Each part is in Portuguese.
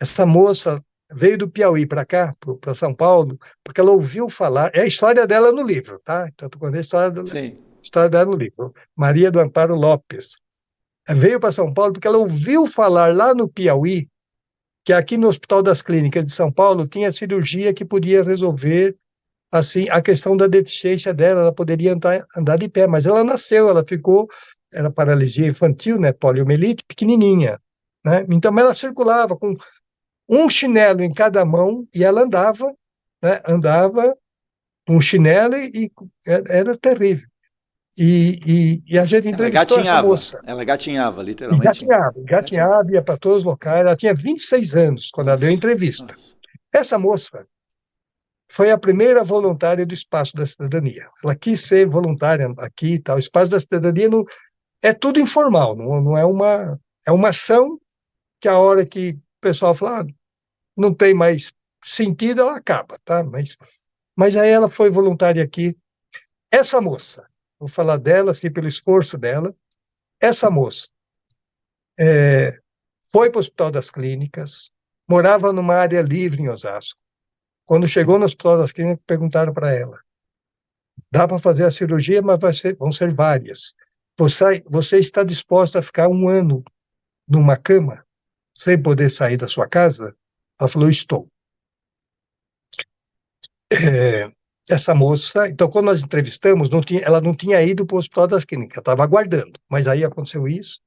Essa moça veio do Piauí para cá, para São Paulo, porque ela ouviu falar. É a história dela no livro, tá? Então, estou contando Sim. a história dela no livro. Maria do Amparo Lopes. Ela veio para São Paulo porque ela ouviu falar lá no Piauí que aqui no Hospital das Clínicas de São Paulo tinha cirurgia que podia resolver assim a questão da deficiência dela. Ela poderia andar de pé, mas ela nasceu, ela ficou, era paralisia infantil, né? Poliomielite, pequenininha. Né? Então ela circulava com um chinelo em cada mão e ela andava, né? Andava com um chinelo e era terrível. E a gente entrevistou essa moça. Ela gatinhava, E literalmente. Gatinhava. gatinhava, ia para todos os locais. Ela tinha 26 anos quando ela deu a Nossa, entrevista. nossa. Essa moça foi a primeira voluntária do Espaço da Cidadania. Ela quis ser voluntária aqui e tal. O Espaço da Cidadania não, é tudo informal, não é é uma ação que a hora que o pessoal fala, não tem mais sentido, ela acaba, tá? Mas aí ela foi voluntária aqui. Essa moça, vou falar dela, assim, pelo esforço dela, essa moça foi para o Hospital das Clínicas, morava numa área livre em Osasco. Quando chegou no Hospital das Clínicas, perguntaram para ela, dá para fazer a cirurgia, mas vão ser várias. Você está disposta a ficar um ano numa cama, sem poder sair da sua casa? Ela falou, estou. Essa moça, então, quando nós entrevistamos, ela não tinha ido para o Hospital das Clínicas, estava aguardando, mas aí aconteceu isso.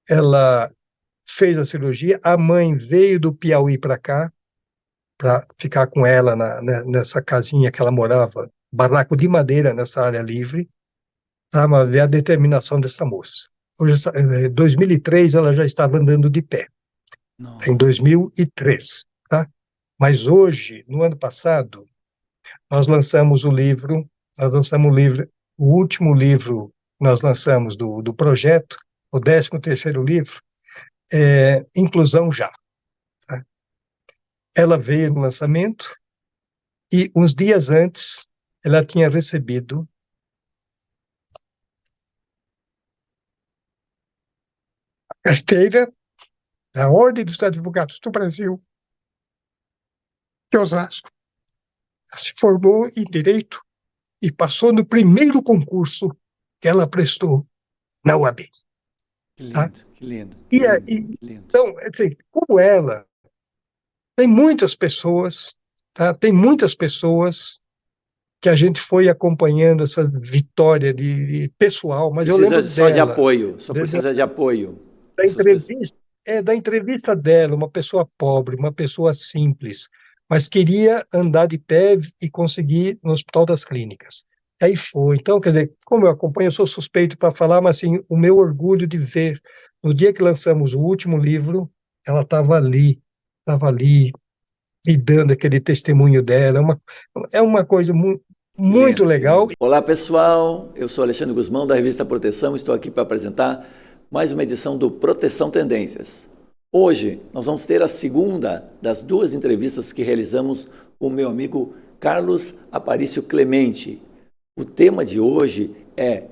Ela fez a cirurgia, a mãe veio do Piauí para cá, para ficar com ela nessa casinha que ela morava, barraco de madeira nessa área livre, tá? Mas ver a determinação dessa moça. Hoje, em 2003, ela já estava andando de pé, em Nossa. 2003, tá? Mas hoje, no ano passado, nós lançamos o livro, o último livro que nós lançamos do projeto, o 13º livro, Inclusão Já. Tá? Ela veio no lançamento e, uns dias antes, ela tinha recebido a carteira da Ordem dos Advogados do Brasil, de Osasco. Ela se formou em Direito e passou no primeiro concurso que ela prestou na UAB. Que Tá? lindo, que lindo, que lindo, que lindo. Então, assim, como ela, tem muitas pessoas, tá? Tem muitas pessoas que a gente foi acompanhando essa vitória de pessoal, mas eu Precisa lembro só de dela, apoio, só precisa de apoio. da Essas pessoas. entrevista, da entrevista dela, uma pessoa pobre, uma pessoa simples, mas queria andar de pé e conseguir no Hospital das Clínicas. Aí foi. Então, quer dizer, como eu acompanho, eu sou suspeito para falar, mas assim, o meu orgulho de ver, no dia que lançamos o último livro, ela estava ali, e dando aquele testemunho dela. É uma coisa Que muito lindo, que legal. lindo. Olá, pessoal. Eu sou Alexandre Guzmão, da revista Proteção. Estou aqui para apresentar mais uma edição do Proteção Tendências. Hoje, nós vamos ter a segunda das duas entrevistas que realizamos com o meu amigo Carlos Aparício Clemente. O tema de hoje é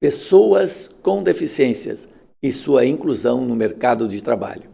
pessoas com deficiências e sua inclusão no mercado de trabalho.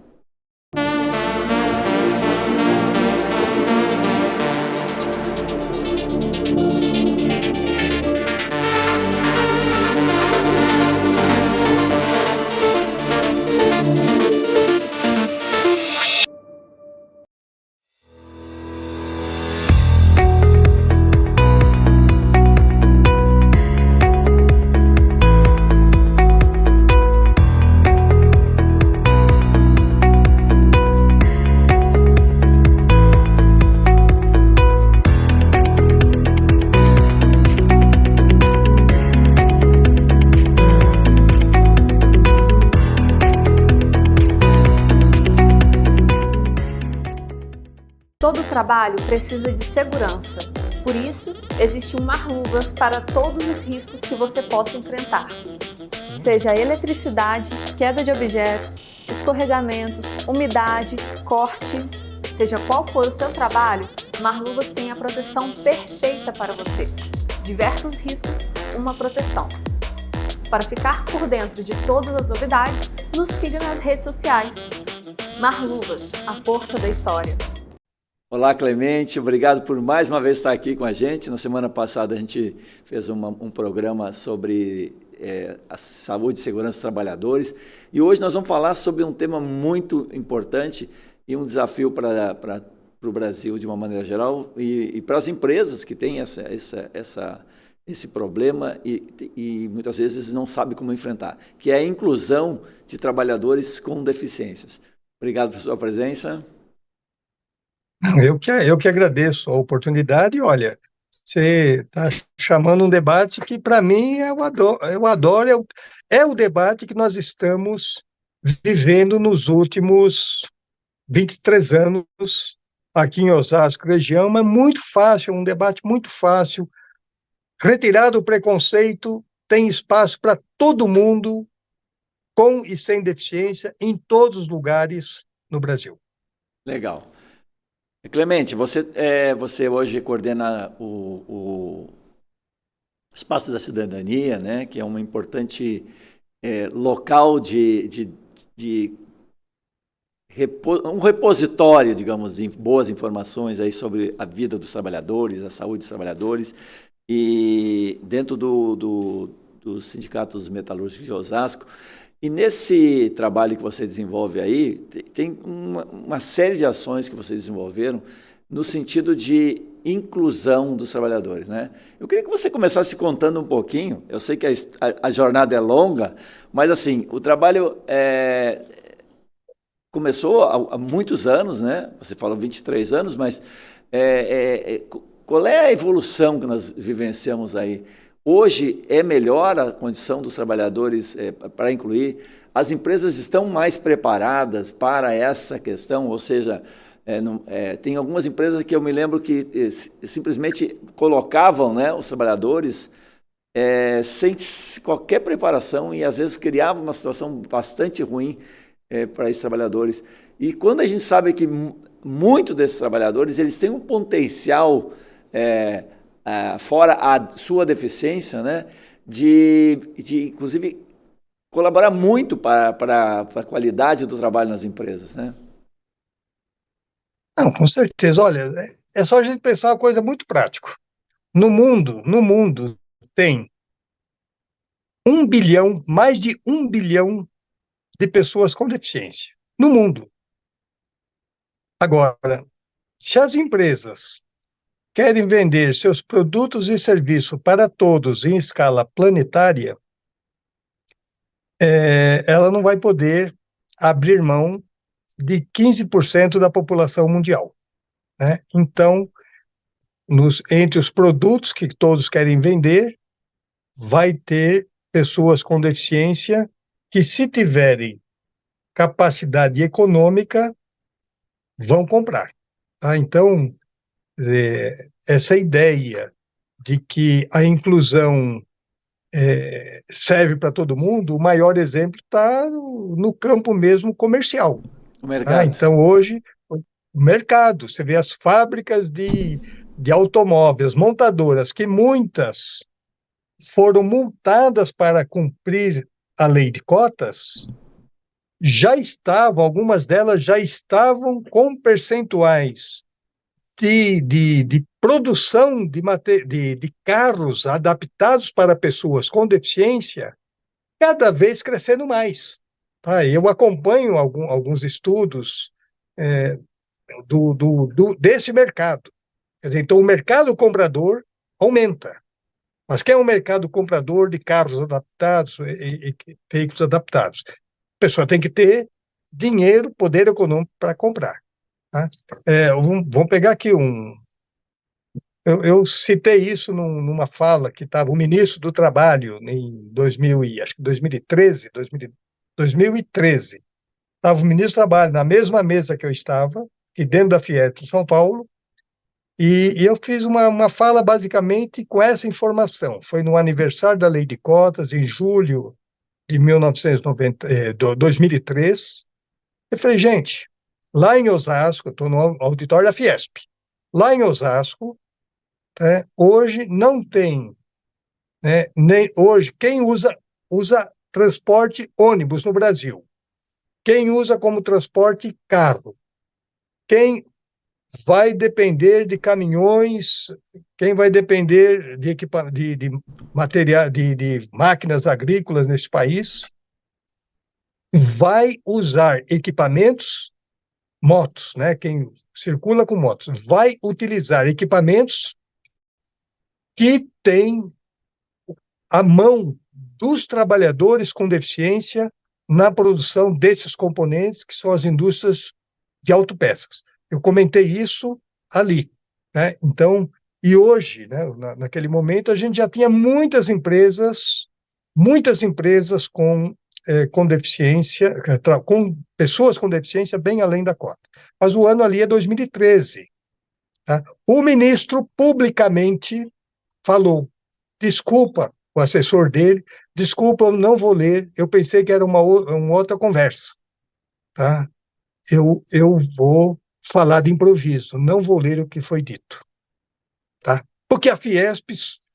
Todo trabalho precisa de segurança, por isso existe um Marluvas para todos os riscos que você possa enfrentar. Seja eletricidade, queda de objetos, escorregamentos, umidade, corte, seja qual for o seu trabalho, Marluvas tem a proteção perfeita para você. Diversos riscos, uma proteção. Para ficar por dentro de todas as novidades, nos siga nas redes sociais. Marluvas, a força da história. Olá, Clemente, obrigado por mais uma vez estar aqui com a gente. Na semana passada a gente fez um programa sobre a saúde e segurança dos trabalhadores e hoje nós vamos falar sobre um tema muito importante e um desafio para o Brasil de uma maneira geral e para as empresas que têm esse problema e muitas vezes não sabem como enfrentar, que é a inclusão de trabalhadores com deficiências. Obrigado por sua presença. Eu que agradeço a oportunidade. E olha, você está chamando um debate que, para mim, eu adoro. É o debate que nós estamos vivendo nos últimos 23 anos aqui em Osasco, região, mas muito fácil, um debate muito fácil. Retirado o preconceito, tem espaço para todo mundo, com e sem deficiência, em todos os lugares no Brasil. Legal. Clemente, você hoje coordena o Espaço da Cidadania, né, que é um importante local um repositório, digamos, de boas informações aí sobre a vida dos trabalhadores, a saúde dos trabalhadores, e dentro dos sindicatos metalúrgicos de Osasco. E nesse trabalho que você desenvolve aí, tem uma série de ações que vocês desenvolveram no sentido de inclusão dos trabalhadores, né? Eu queria que você começasse contando um pouquinho. Eu sei que a jornada é longa, mas assim, o trabalho começou há muitos anos, né? Você falou 23 anos, mas qual é a evolução que nós vivenciamos aí? Hoje é melhor a condição dos trabalhadores para incluir? As empresas estão mais preparadas para essa questão? Ou seja, tem algumas empresas que eu me lembro que simplesmente colocavam, né, os trabalhadores sem qualquer preparação e às vezes criavam uma situação bastante ruim para esses trabalhadores. E quando a gente sabe que muitos desses trabalhadores eles têm um potencial fora a sua deficiência, né, de inclusive colaborar muito para a qualidade do trabalho nas empresas, né? Não, com certeza. Olha, é só a gente pensar uma coisa muito prática. No mundo tem 1 bilhão, mais de 1 bilhão de pessoas com deficiência. No mundo. Agora, se as empresas querem vender seus produtos e serviços para todos em escala planetária, ela não vai poder abrir mão de 15% da população mundial, né? Então, entre os produtos que todos querem vender, vai ter pessoas com deficiência que, se tiverem capacidade econômica, vão comprar. Tá? Então, essa ideia de que a inclusão serve para todo mundo, o maior exemplo está no campo mesmo comercial. O mercado. Então, hoje, o mercado, você vê as fábricas de automóveis, montadoras, que muitas foram multadas para cumprir a lei de cotas, algumas delas já estavam com percentuais de produção de carros adaptados para pessoas com deficiência, cada vez crescendo mais. Eu acompanho alguns estudos desse mercado. Quer dizer, então, o mercado comprador aumenta. Mas quem é o mercado comprador de carros adaptados e veículos adaptados? A pessoa tem que ter dinheiro, poder econômico para comprar. Tá? Vamos pegar aqui Eu citei isso numa fala que estava o ministro do Trabalho em 2013. Estava o ministro do Trabalho na mesma mesa que eu estava, aqui dentro da Fiesp, em São Paulo, e eu fiz uma fala basicamente com essa informação. Foi no aniversário da Lei de Cotas, em julho de 2003. Eu falei, gente, lá em Osasco, estou no auditório da Fiesp, lá em Osasco, hoje não tem, nem hoje, quem usa transporte ônibus no Brasil? Quem usa como transporte carro? Quem vai depender de caminhões? Quem vai depender de material, de máquinas agrícolas nesse país? Vai usar equipamentos, motos, né? Quem circula com motos, vai utilizar equipamentos que têm a mão dos trabalhadores com deficiência na produção desses componentes, que são as indústrias de autopeças. Eu comentei isso ali, né? Então, e hoje, né, naquele momento, a gente já tinha muitas empresas com deficiência, com pessoas com deficiência bem além da cota. Mas o ano ali é 2013. Tá? O ministro publicamente falou: desculpa, o assessor dele, desculpa, eu não vou ler, eu pensei que era uma outra conversa. Tá? Eu vou falar de improviso, não vou ler o que foi dito. Tá? Porque a Fiesp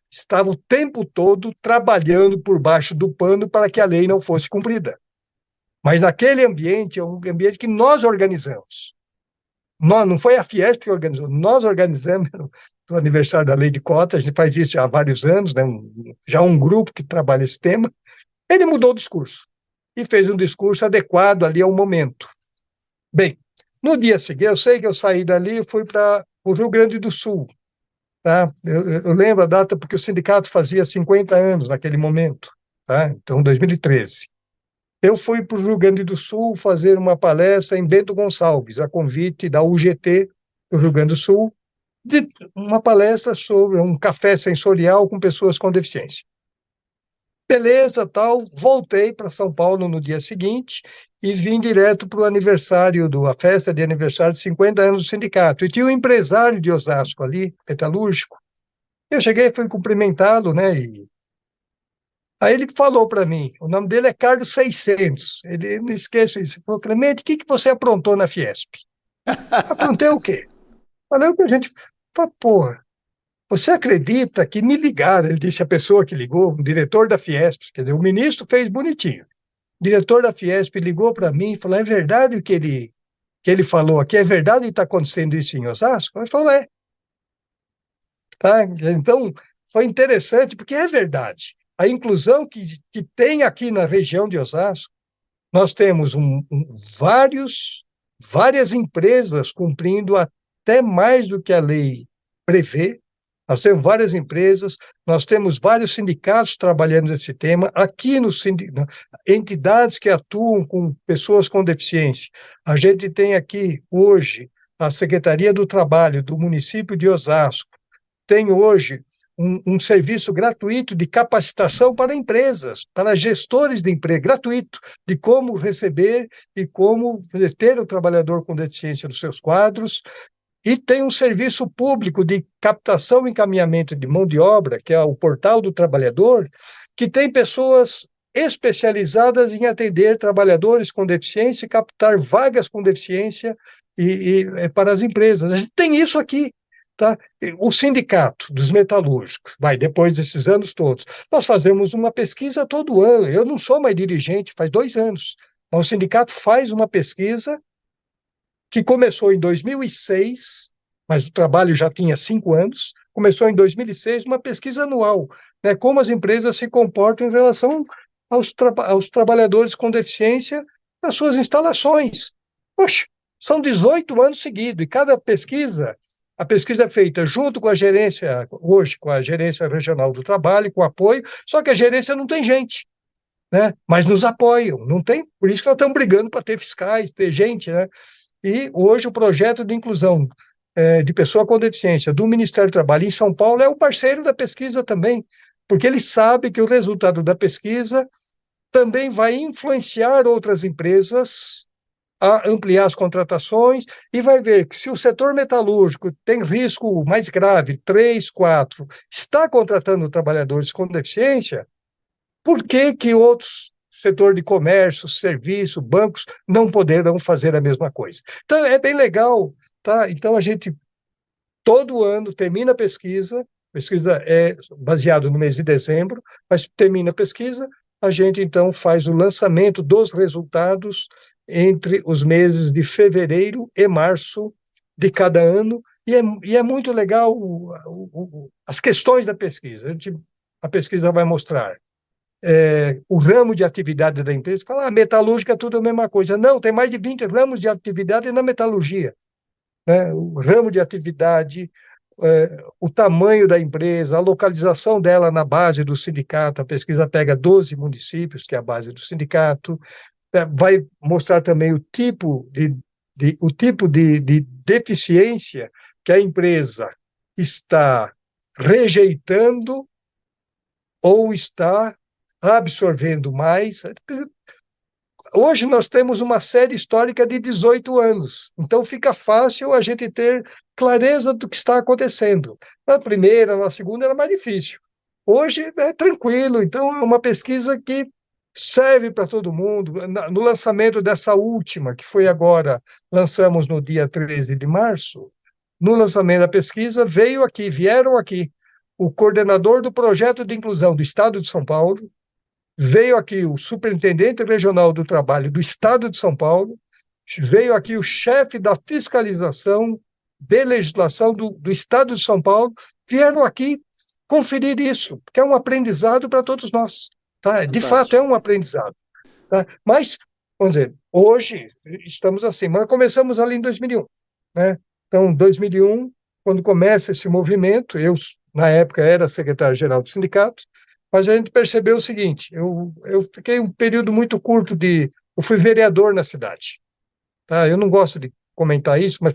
estava o tempo todo trabalhando por baixo do pano para que a lei não fosse cumprida. Mas naquele ambiente, é um ambiente que nós organizamos. Não foi a Fiesp que organizou, nós organizamos o aniversário da lei de cotas, a gente faz isso há vários anos, né? Já um grupo que trabalha esse tema. Ele mudou o discurso e fez um discurso adequado ali ao momento. Bem, no dia seguinte, eu sei que eu saí dali e fui para o Rio Grande do Sul. Tá? Eu lembro a data porque o sindicato fazia 50 anos naquele momento, tá? Então, 2013. Eu fui para o Rio Grande do Sul fazer uma palestra em Bento Gonçalves, a convite da UGT do Rio Grande do Sul, de uma palestra sobre um café sensorial com pessoas com deficiência. Beleza, tal, voltei para São Paulo no dia seguinte e vim direto para o aniversário, a festa de aniversário de 50 anos do sindicato. E tinha um empresário de Osasco ali, metalúrgico. Eu cheguei, fui cumprimentá-lo, né? Aí ele falou para mim, o nome dele é Carlos 600. Ele não esqueço isso. Ele falou: Clemente, o que você aprontou na Fiesp? Aprontei o quê? Falei o que a gente... Falei: porra, você acredita que me ligaram? Ele disse, a pessoa que ligou, o diretor da Fiesp, quer dizer, o ministro fez bonitinho. O diretor da Fiesp ligou para mim e falou: é verdade o que ele falou aqui? É verdade que está acontecendo isso em Osasco? Eu falei: é. Tá? Então, foi interessante, porque é verdade. A inclusão que tem aqui na região de Osasco, nós temos várias empresas cumprindo até mais do que a lei prevê. Nós temos várias empresas, nós temos vários sindicatos trabalhando nesse tema. Aqui entidades que atuam com pessoas com deficiência. A gente tem aqui, hoje, a Secretaria do Trabalho do município de Osasco. Tem hoje um serviço gratuito de capacitação para empresas, para gestores de emprego, gratuito, de como receber e como ter o trabalhador com deficiência nos seus quadros. E tem um serviço público de captação e encaminhamento de mão de obra, que é o Portal do Trabalhador, que tem pessoas especializadas em atender trabalhadores com deficiência e captar vagas com deficiência para as empresas. A gente tem isso aqui. Tá? O sindicato dos metalúrgicos, depois desses anos todos, nós fazemos uma pesquisa todo ano. Eu não sou mais dirigente, faz 2 anos, mas o sindicato faz uma pesquisa que começou em 2006, mas o trabalho já tinha 5 anos, começou em 2006, uma pesquisa anual, né, como as empresas se comportam em relação aos trabalhadores com deficiência nas suas instalações. Poxa, são 18 anos seguidos, e cada pesquisa... A pesquisa é feita junto com a gerência, hoje, com a gerência regional do trabalho, com apoio, só que a gerência não tem gente, né? Mas nos apoiam, não tem, por isso que nós estamos brigando para ter fiscais, ter gente, né? E hoje o projeto de inclusão de pessoa com deficiência do Ministério do Trabalho em São Paulo é o parceiro da pesquisa também, porque ele sabe que o resultado da pesquisa também vai influenciar outras empresas a ampliar as contratações, e vai ver que se o setor metalúrgico tem risco mais grave, 3, 4, está contratando trabalhadores com deficiência, por que outros setor de comércio, serviço, bancos, não poderão fazer a mesma coisa? Então, é bem legal, tá? Então, a gente, todo ano, termina a pesquisa é baseada no mês de dezembro, mas termina a pesquisa, a gente, então, faz o lançamento dos resultados entre os meses de fevereiro e março de cada ano, e é muito legal as questões da pesquisa. A pesquisa vai mostrar o ramo de atividade da empresa. Fala, metalúrgica é tudo a mesma coisa. Não, tem mais de 20 ramos de atividade na metalurgia, né? O ramo de atividade, o tamanho da empresa, a localização dela na base do sindicato. A pesquisa pega 12 municípios, que é a base do sindicato. Vai mostrar também o tipo de deficiência que a empresa está rejeitando ou está absorvendo mais. Hoje nós temos uma série histórica de 18 anos, então fica fácil a gente ter clareza do que está acontecendo. Na primeira, na segunda era mais difícil. Hoje é tranquilo, então é uma pesquisa que serve para todo mundo. No lançamento dessa última, que foi agora, lançamos no dia 13 de março, no lançamento da pesquisa, vieram aqui o coordenador do projeto de inclusão do Estado de São Paulo, veio aqui o superintendente regional do trabalho do Estado de São Paulo, veio aqui o chefe da fiscalização de legislação do Estado de São Paulo, vieram aqui conferir isso, que é um aprendizado para todos nós. Tá? De fato, é um aprendizado. Tá? Mas, vamos dizer, hoje estamos assim, mas começamos ali em 2001. Né? Então, 2001, quando começa esse movimento, eu, na época, era secretário-geral do sindicato, mas a gente percebeu o seguinte, eu fiquei um período muito curto eu fui vereador na cidade. Tá? Eu não gosto de comentar isso, mas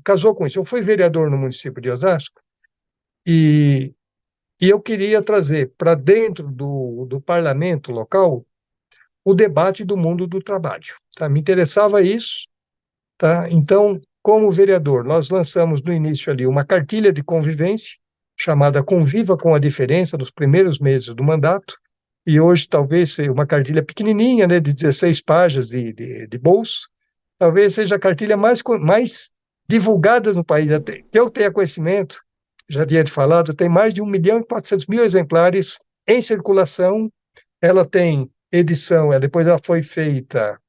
casou com isso. Eu fui vereador no município de Osasco e eu queria trazer para dentro do parlamento local o debate do mundo do trabalho. Tá? Me interessava isso. Tá? Então, como vereador, nós lançamos no início ali uma cartilha de convivência, chamada Conviva com a Diferença, nos primeiros meses do mandato, e hoje talvez seja uma cartilha pequenininha, né, de 16 páginas de bolso, talvez seja a cartilha mais divulgada no país. Que eu tenha conhecimento, já havia te falado, tem mais de 1.400.000 exemplares em circulação. Ela tem edição, depois ela foi feita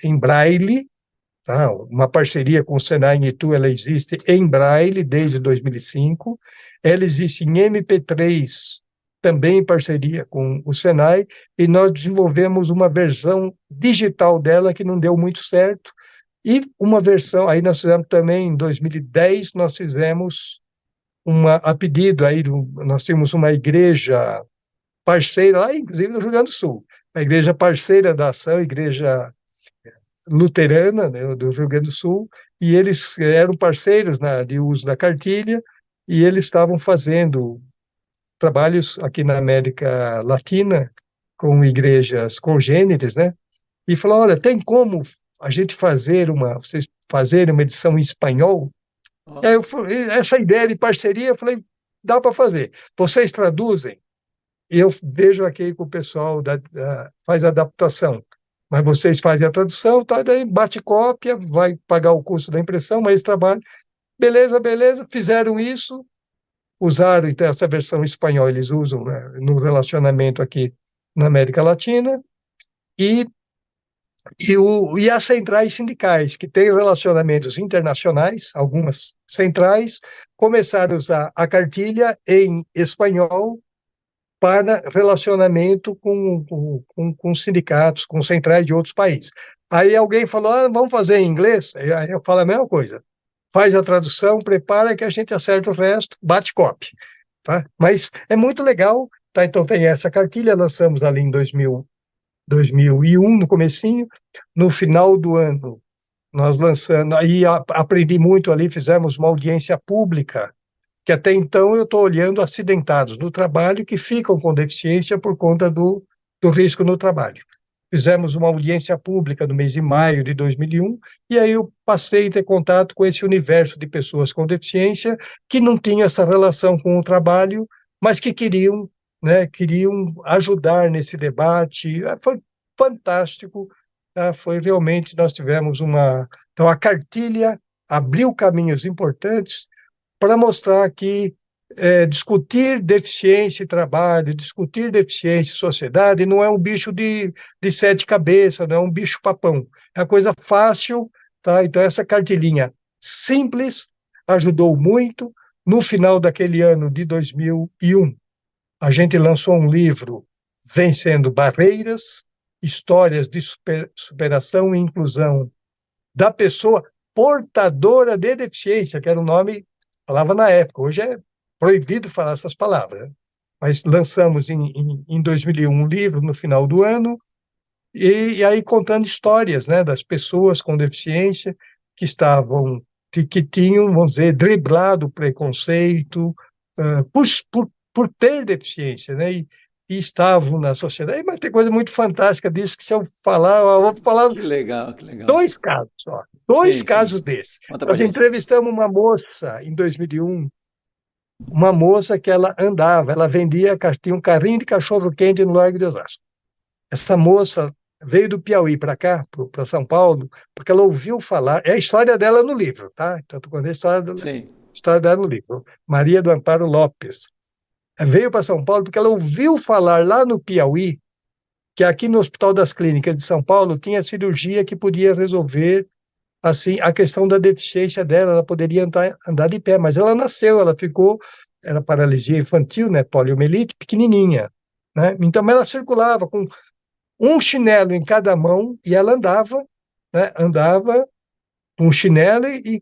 em braille, tá? Uma parceria com o Senai em Itu, ela existe em braille desde 2005, ela existe em MP3, também em parceria com o Senai, e nós desenvolvemos uma versão digital dela que não deu muito certo, e uma versão, aí nós fizemos também, em 2010, nós fizemos a pedido, aí nós tínhamos uma igreja parceira, lá inclusive no Rio Grande do Sul, a igreja parceira da ação, igreja luterana, né, do Rio Grande do Sul, e eles eram parceiros de uso da cartilha, e eles estavam fazendo trabalhos aqui na América Latina com igrejas congêneres, né? E falou, olha, tem como vocês fazerem uma edição em espanhol? E aí essa ideia de parceria, eu falei, dá para fazer. Vocês traduzem? E eu vejo aqui que o pessoal faz a adaptação, mas vocês fazem a tradução, tá? Daí bate cópia, vai pagar o custo da impressão, mas trabalho. Beleza, beleza, fizeram isso, usaram então essa versão espanhola, eles usam, né, no relacionamento aqui na América Latina, e as centrais sindicais, que têm relacionamentos internacionais, algumas centrais, começaram a usar a cartilha em espanhol para relacionamento com sindicatos, com centrais de outros países. Aí alguém falou, vamos fazer em inglês? Aí eu falo a mesma coisa. Faz a tradução, prepara que a gente acerta o resto, bate copy. Tá? Mas é muito legal. Tá? Então tem essa cartilha, lançamos ali em 2001, no comecinho. No final do ano, nós lançamos, aí aprendi muito ali, fizemos uma audiência pública, que até então eu estou olhando acidentados no trabalho que ficam com deficiência por conta do risco no trabalho. Fizemos uma audiência pública no mês de maio de 2001, e aí eu passei a ter contato com esse universo de pessoas com deficiência que não tinham essa relação com o trabalho, mas que queriam, né, queriam ajudar nesse debate. Foi fantástico, tá? Foi realmente, nós tivemos Então, a cartilha abriu caminhos importantes para mostrar que discutir deficiência e trabalho, discutir deficiência e sociedade não é um bicho de sete cabeças, não é um bicho papão. É uma coisa fácil, tá? Então, essa cartilhinha simples ajudou muito. No final daquele ano de 2001, a gente lançou um livro, Vencendo Barreiras, Histórias de Superação e Inclusão da Pessoa Portadora de Deficiência, que era o nome, falava na época, hoje é proibido falar essas palavras, né? Mas lançamos em 2001 um livro no final do ano, e aí contando histórias, né, das pessoas com deficiência que estavam, que tinham, vamos dizer, driblado o preconceito por ter deficiência, né, e estavam na sociedade. Mas tem coisa muito fantástica disso que se eu falar, eu vou falar Que legal, que legal. dois casos, ó, dois Sim, sim. casos desses. Conta pra Nós gente. entrevistamos uma moça em 2001, uma moça que ela andava, ela vendia, tinha um carrinho de cachorro-quente no Largo de Osasco. Essa moça veio do Piauí para cá, para São Paulo, porque ela ouviu falar, é a história dela no livro, tá? Então, estou contando a Sim. história dela no livro. Maria do Amparo Lopes. Veio para São Paulo porque ela ouviu falar lá no Piauí que aqui no Hospital das Clínicas de São Paulo tinha cirurgia que podia resolver assim a questão da deficiência dela, ela poderia andar de pé, mas ela nasceu, ela ficou, era paralisia infantil, né, poliomielite, pequenininha, né? Então ela circulava com um chinelo em cada mão e ela andava, né, andava com um chinelo e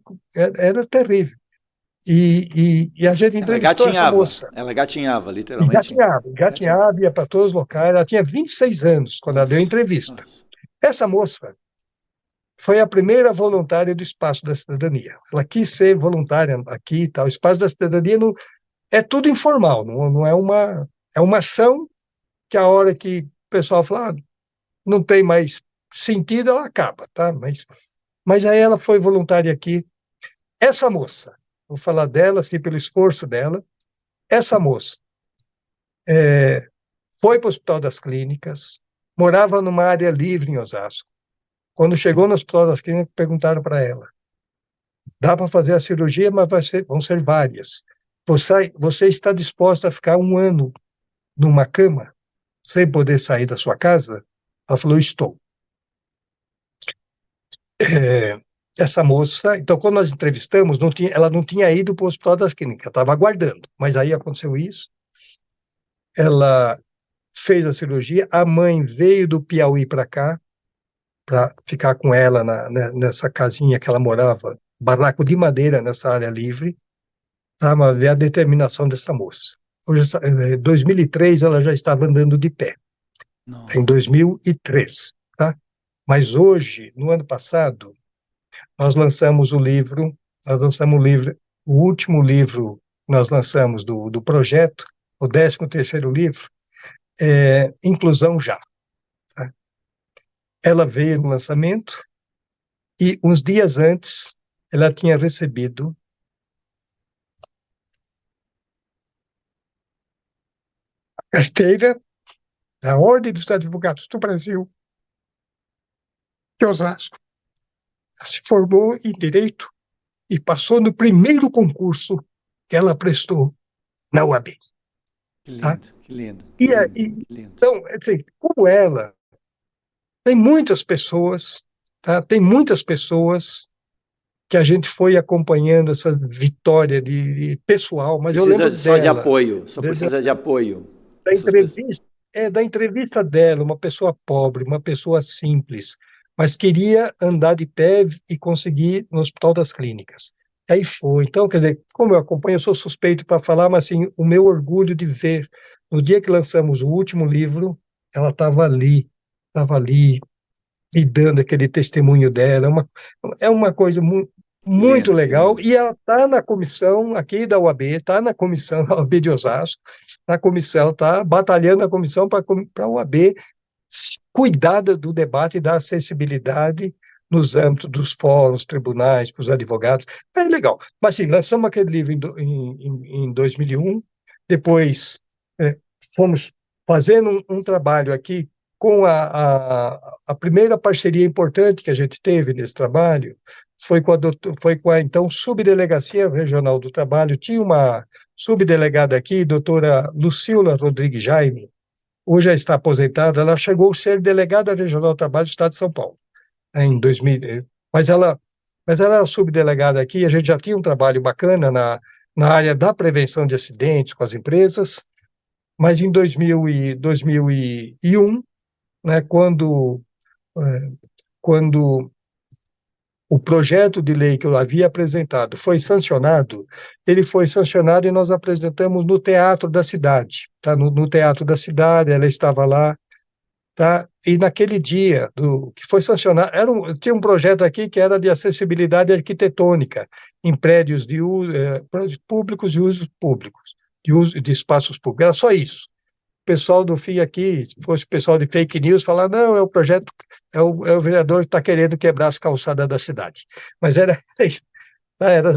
era terrível. E a gente Ela entrevistou essa gatinhava. moça. Ela gatinhava, E literalmente. Gatinhava. gatinhava, ia para todos os locais. Ela tinha 26 anos quando ela deu a Nossa, entrevista. nossa. Essa moça foi a primeira voluntária do Espaço da Cidadania. Ela quis ser voluntária aqui e tal. O Espaço da Cidadania não, é tudo informal, não é é uma ação que a hora que o pessoal fala, não tem mais sentido, ela acaba, tá? Mas aí ela foi voluntária aqui. Essa moça, vou falar dela, assim, pelo esforço dela, essa moça foi para o Hospital das Clínicas, morava numa área livre em Osasco. Quando chegou no Hospital das Clínicas, perguntaram para ela, dá para fazer a cirurgia, mas vão ser várias. Você está disposta a ficar um ano numa cama, sem poder sair da sua casa? Ela falou, estou. Essa moça, então quando nós entrevistamos, ela não tinha ido para o Hospital das Clínicas, estava aguardando, mas aí aconteceu isso, ela fez a cirurgia, a mãe veio do Piauí para cá, para ficar com ela nessa casinha que ela morava, barraco de madeira nessa área livre, tá? Mas ver a determinação dessa moça. Hoje, em 2003, ela já estava andando de pé, em Nossa. 2003, tá? Mas hoje, no ano passado, nós lançamos o livro, o último livro que nós lançamos do projeto, o 13º livro, Inclusão Já. Tá? Ela veio no lançamento e, uns dias antes, ela tinha recebido a carteira da Ordem dos Advogados do Brasil, de Osasco. Ela se formou em Direito e passou no primeiro concurso que ela prestou na UAB. Que Tá? lindo, que lindo, que lindo, que lindo. Então, assim, como ela, tem muitas pessoas, tá? Tem muitas pessoas que a gente foi acompanhando essa vitória de pessoal, mas eu Precisa lembro só de dela, apoio, só da, da precisa de apoio. da Essas pessoas. entrevista, da entrevista dela, uma pessoa pobre, uma pessoa simples, mas queria andar de pé e conseguir no Hospital das Clínicas. Aí foi. Então, quer dizer, como eu acompanho, eu sou suspeito para falar, mas assim, o meu orgulho de ver, no dia que lançamos o último livro, ela estava ali, e dando aquele testemunho dela. É uma coisa Que muito lindo, que legal. lindo. E ela está na comissão aqui da UAB, está na comissão da UAB de Osasco, na comissão, está batalhando na comissão para a UAB cuidar do debate e da acessibilidade nos âmbitos dos fóruns, tribunais, para os advogados. É legal. Mas, sim, lançamos aquele livro em 2001, depois fomos fazendo um trabalho aqui com a primeira parceria importante que a gente teve nesse trabalho foi com a então Subdelegacia Regional do Trabalho, tinha uma subdelegada aqui, doutora Lucila Rodrigues Jaime, hoje já está aposentada, ela chegou a ser delegada regional do trabalho do Estado de São Paulo, em 2000, mas ela, mas ela era subdelegada aqui, a gente já tinha um trabalho bacana na área da prevenção de acidentes com as empresas, mas em 2001, né, quando o projeto de lei que eu havia apresentado foi sancionado, ele foi sancionado e nós apresentamos no Teatro da Cidade, tá? No Teatro da Cidade, ela estava lá, tá? E naquele dia que foi sancionado, tinha um projeto aqui que era de acessibilidade arquitetônica em prédios públicos e usos públicos, de uso de espaços públicos, era só isso. O pessoal do FII aqui, se fosse o pessoal de fake news, falar, não, é o projeto, é o vereador que está querendo quebrar as calçadas da cidade. Mas era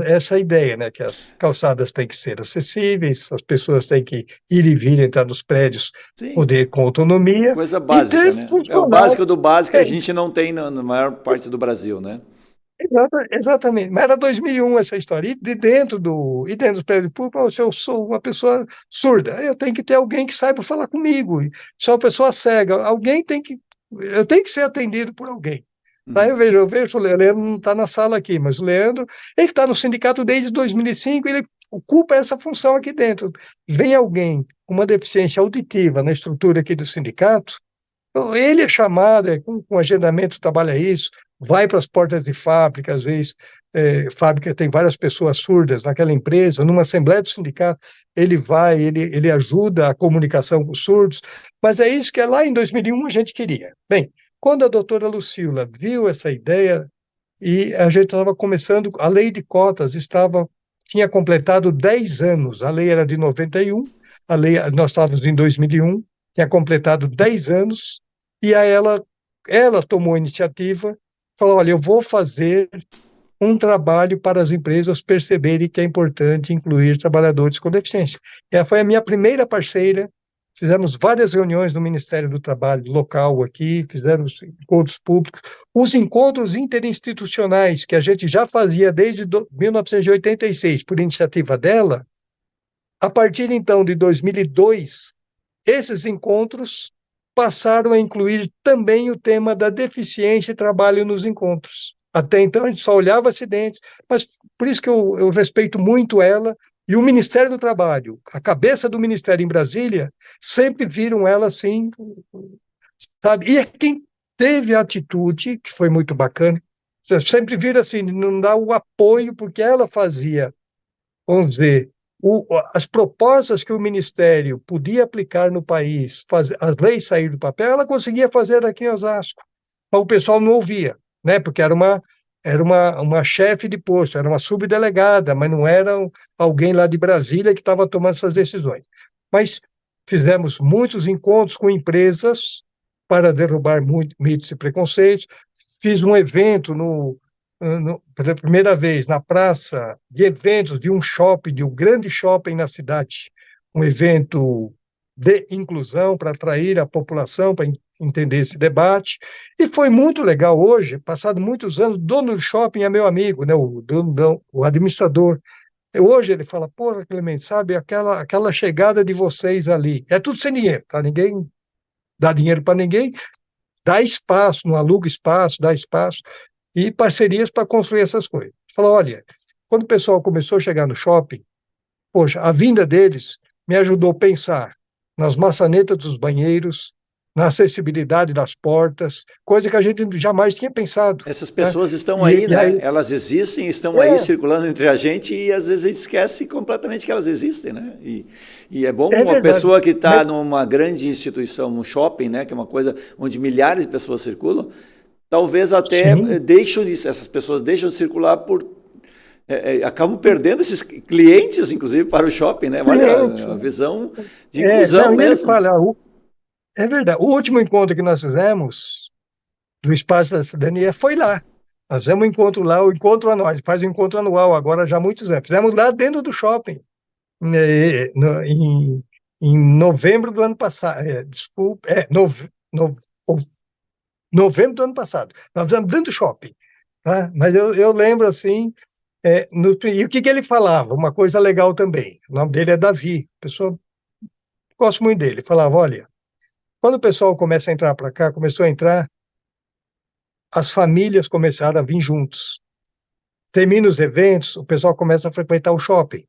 essa a ideia, né, que as calçadas têm que ser acessíveis, as pessoas têm que ir e vir, entrar nos prédios, Sim, poder com autonomia, coisa e ter básica, né? É o básico do funcionários. básico que a É, gente não tem na maior parte do Brasil, né? exatamente, mas era 2001 essa história, e dentro dos prédios públicos, se eu sou uma pessoa surda, eu tenho que ter alguém que saiba falar comigo, se é uma pessoa cega, eu tenho que ser atendido por alguém. Aí Uhum. eu vejo, o Leandro não está na sala aqui, mas o Leandro, ele está no sindicato desde 2005, ele ocupa essa função aqui dentro. Vem alguém com uma deficiência auditiva na estrutura aqui do sindicato, então, ele é chamado, com agendamento, trabalha isso, vai para as portas de fábrica, às vezes, fábrica tem várias pessoas surdas naquela empresa, numa assembleia do sindicato, ele vai, ele ajuda a comunicação com os surdos, mas é isso que lá em 2001 a gente queria. Bem, quando a doutora Lucila viu essa ideia, e a gente estava começando, a lei de cotas tinha completado 10 anos, a lei era de 91, nós estávamos em 2001, tinha completado 10 anos, e aí ela tomou a iniciativa, falou, olha, eu vou fazer um trabalho para as empresas perceberem que é importante incluir trabalhadores com deficiência. Ela foi a minha primeira parceira, fizemos várias reuniões no Ministério do Trabalho local aqui, fizemos encontros públicos, os encontros interinstitucionais, que a gente já fazia desde 1986, por iniciativa dela, a partir então de 2002, esses encontros passaram a incluir também o tema da deficiência e trabalho nos encontros. Até então a gente só olhava acidentes, mas por isso que eu respeito muito ela e o Ministério do Trabalho, a cabeça do Ministério em Brasília, sempre viram ela assim, sabe? E é quem teve a atitude, que foi muito bacana, sempre viram assim, não dá o apoio, porque ela fazia, vamos dizer, as propostas que o Ministério podia aplicar no país, as leis sair do papel, ela conseguia fazer aqui em Osasco, mas o pessoal não ouvia, né? Porque era uma chefe de posto, era uma subdelegada, mas não era alguém lá de Brasília que estava tomando essas decisões. Mas fizemos muitos encontros com empresas para derrubar mitos e preconceitos. Fiz um evento pela primeira vez na praça de eventos de de um grande shopping na cidade, um evento de inclusão para atrair a população, para entender esse debate, e foi muito legal hoje, passado muitos anos, o dono do shopping é meu amigo, né, o administrador, hoje ele fala, porra, Clemente, sabe, aquela chegada de vocês ali, é tudo sem dinheiro, tá? Ninguém dá dinheiro para ninguém, dá espaço, não aluga espaço, dá espaço, e parcerias para construir essas coisas. Falou, olha, quando o pessoal começou a chegar no shopping, poxa, a vinda deles me ajudou a pensar nas maçanetas dos banheiros, na acessibilidade das portas, coisa que a gente jamais tinha pensado, Essas né? pessoas estão aí, E né? aí, Elas existem, estão aí é, circulando entre a gente e às vezes a gente esquece completamente que elas existem, né? E é bom é uma verdade. pessoa que está Mas, numa grande instituição, um shopping, né? Que é uma coisa onde milhares de pessoas circulam, talvez até sim, essas pessoas deixam de circular acabam perdendo esses clientes, inclusive, para o shopping, né? clientes, Olha, a visão de não, inclusão e ele mesmo. fala, é verdade, o último encontro que nós fizemos do Espaço da Cidadania foi lá. Nós fizemos um encontro lá, o encontro anual, a gente faz um encontro anual agora já há muitos anos. Fizemos lá dentro do shopping, né, em novembro do ano passado, desculpa, novembro do ano passado. Nós fizemos dentro do shopping. tá? Mas eu lembro assim, e o que ele falava? Uma coisa legal também. O nome dele é Davi, pessoa, gosto muito dele. Falava, olha, quando o pessoal começa a entrar para cá, começou a entrar, as famílias começaram a vir juntos. Termina os eventos, o pessoal começa a frequentar o shopping,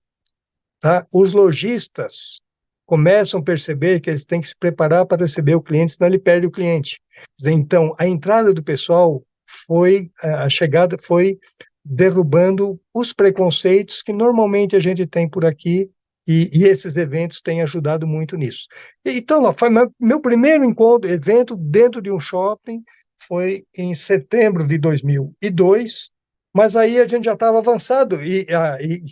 tá? Os lojistas começam a perceber que eles têm que se preparar para receber o cliente, senão ele perde o cliente. Então, a entrada do pessoal a chegada foi derrubando os preconceitos que normalmente a gente tem por aqui, e esses eventos têm ajudado muito nisso. Então, lá foi meu primeiro evento dentro de um shopping, foi em setembro de 2002, mas aí a gente já estava avançado, e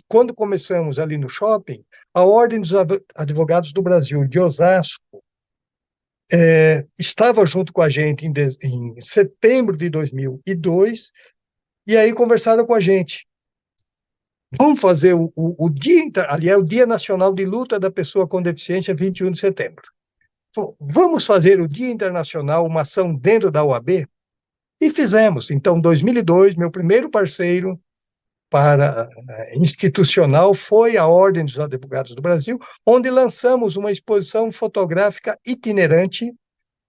quando começamos ali no shopping, a Ordem dos Advogados do Brasil, de Osasco, estava junto com a gente em setembro de 2002, e aí conversaram com a gente. Vamos fazer o Dia, aliás, o Dia Nacional de Luta da Pessoa com Deficiência, 21 de setembro. Vamos fazer o Dia Internacional, uma ação dentro da OAB? E fizemos. Então, 2002, meu primeiro parceiro para institucional foi a Ordem dos Advogados do Brasil, onde lançamos uma exposição fotográfica itinerante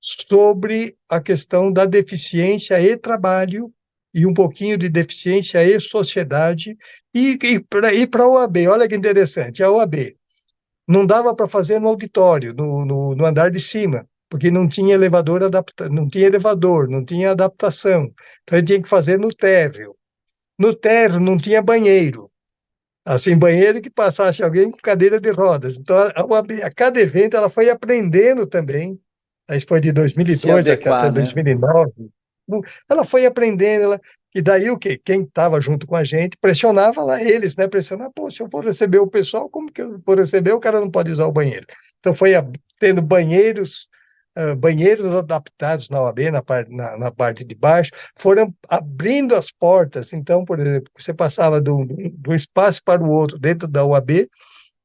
sobre a questão da deficiência e trabalho, e um pouquinho de deficiência e sociedade, e para a OAB, olha que interessante, a OAB não dava para fazer no auditório, no andar de cima, porque não tinha não tinha elevador, não tinha adaptação, então a gente tinha que fazer no térreo. No térreo não tinha banheiro, assim, banheiro que passasse alguém com cadeira de rodas. Então, a cada evento ela foi aprendendo também. Isso foi de Se 2002 até adequar, né? 2009. Ela foi aprendendo, e daí o quê? Quem estava junto com a gente pressionava lá eles, né? Pressionava, pô, se eu for receber o pessoal, como que eu vou receber? O cara não pode usar o banheiro. Então, foi tendo banheiros adaptados na OAB, na parte de baixo, foram abrindo as portas. Então, por exemplo, você passava de um espaço para o outro dentro da OAB.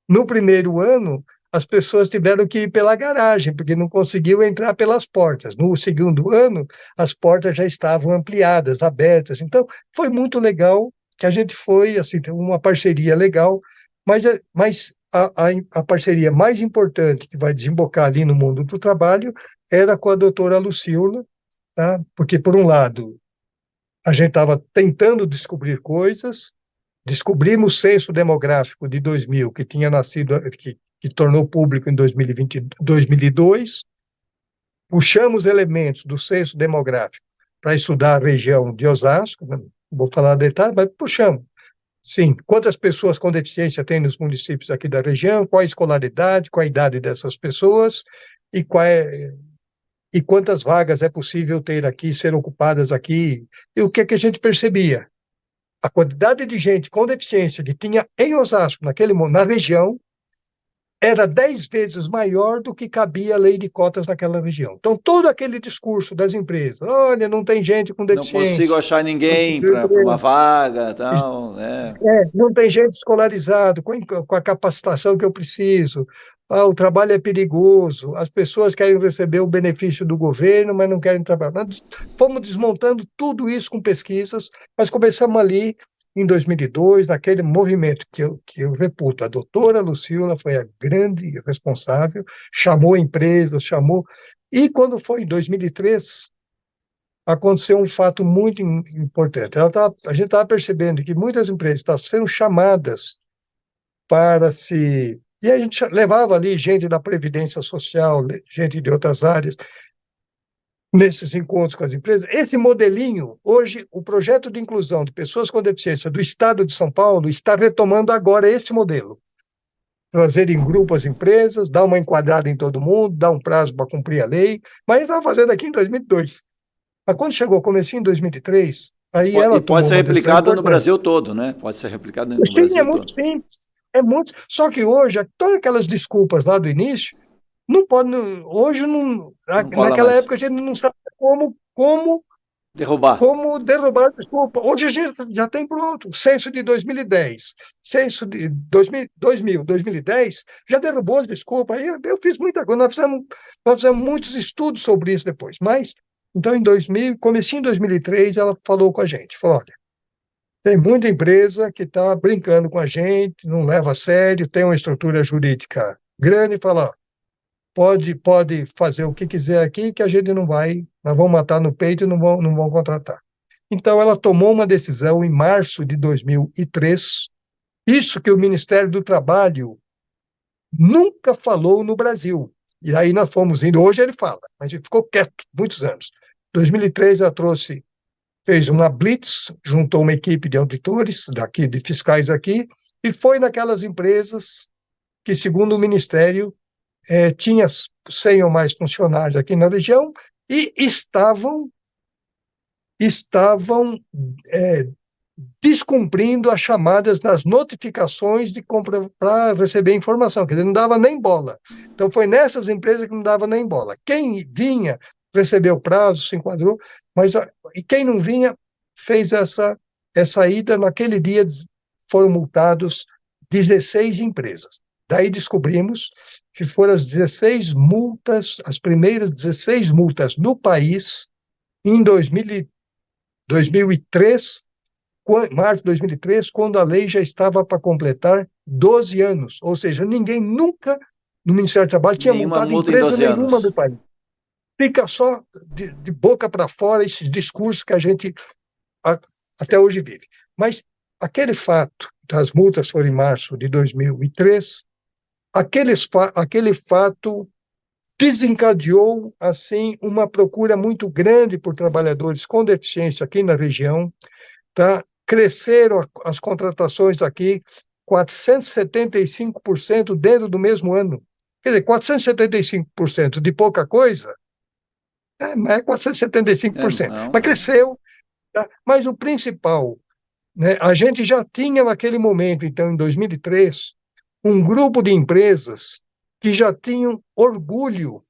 No primeiro ano, as pessoas tiveram que ir pela garagem, porque não conseguiam entrar pelas portas. No segundo ano, as portas já estavam ampliadas, abertas. Então, foi muito legal que a gente foi, assim, uma parceria legal, mas a parceria mais importante que vai desembocar ali no mundo do trabalho era com a doutora Lucila, tá? Porque, por um lado, a gente estava tentando descobrir coisas, descobrimos o censo demográfico de 2000, que tinha nascido, que tornou público em 2020, 2002, puxamos elementos do censo demográfico para estudar a região de Osasco, não vou falar detalhes, mas puxamos. Sim, quantas pessoas com deficiência tem nos municípios aqui da região, qual a escolaridade, qual a idade dessas pessoas e e quantas vagas é possível ter aqui, ser ocupadas aqui. E o que é que a gente percebia? A quantidade de gente com deficiência que tinha em Osasco, na região, era 10 vezes maior do que cabia a lei de cotas naquela região. Então, todo aquele discurso das empresas, olha, não tem gente com Não consigo deficiência, achar ninguém para uma vaga, tal, né? não tem gente escolarizado com a capacitação que eu preciso, o trabalho é perigoso, as pessoas querem receber o benefício do governo, mas não querem trabalhar. Nós fomos desmontando tudo isso com pesquisas, mas começamos ali em 2002, naquele movimento que eu reputo. A doutora Lucila foi a grande responsável, chamou empresas, chamou. E quando foi em 2003, aconteceu um fato muito importante. A gente estava percebendo que muitas empresas estavam sendo chamadas para se. E a gente levava ali gente da Previdência Social, gente de outras áreas, nesses encontros com as empresas. Esse modelinho, hoje, o projeto de inclusão de pessoas com deficiência do Estado de São Paulo está retomando agora esse modelo. Trazer em grupo as empresas, dar uma enquadrada em todo mundo, dar um prazo para cumprir a lei, mas estava fazendo aqui em 2002. Mas quando chegou, comecinho em 2003, aí E ela pode tomou ser uma decisão replicado no importante. Brasil todo, né? Pode ser replicado no Sim, é Brasil muito todo. simples. É muito. Só que hoje, todas aquelas desculpas lá do início, não pode. Hoje, não, Não cola naquela mais. época, a gente não sabe Derrubar. como derrubar a desculpa. Hoje a gente já tem pronto. O censo de 2010, censo de 2010, já derrubou as desculpas. Aí eu fiz muita coisa. Nós fizemos muitos estudos sobre isso depois. Mas Então, comecinho em 2003, ela falou com a gente, falou, olha, tem muita empresa que está brincando com a gente, não leva a sério, tem uma estrutura jurídica grande, e fala, ó, pode fazer o que quiser aqui, que a gente não vai, nós vamos matar no peito e não vão contratar. Então, ela tomou uma decisão em março de 2003, isso que o Ministério do Trabalho nunca falou no Brasil. E aí nós fomos indo, hoje ele fala, mas ele ficou quieto muitos anos. Em 2003, ela fez uma blitz, juntou uma equipe de auditores daqui, de fiscais aqui, e foi naquelas empresas que, segundo o Ministério, tinha 100 ou mais funcionários aqui na região e estavam descumprindo as chamadas nas notificações de compra para receber informação, quer dizer, não dava nem bola. Então, foi nessas empresas que não dava nem bola. Quem vinha, recebeu o prazo, se enquadrou, e quem não vinha, fez essa ida. Naquele dia, foram multados 16 empresas. Daí descobrimos que foram as 16 multas, as primeiras 16 multas no país, em 2003, março de 2003, quando a lei já estava para completar 12 anos. Ou seja, ninguém nunca, no Ministério do Trabalho, tinha multado empresa nenhuma do país. Fica só de boca para fora esse discurso que a gente até hoje vive. Mas aquele fato, das multas foram em março de 2003, aquele fato desencadeou, assim, uma procura muito grande por trabalhadores com deficiência aqui na região, tá? Cresceram as contratações aqui 475% dentro do mesmo ano. Quer dizer, 475% de pouca coisa, não é 475%, mas cresceu. Tá? Mas o principal, né, a gente já tinha naquele momento, então, em 2003, um grupo de empresas que já tinham orgulho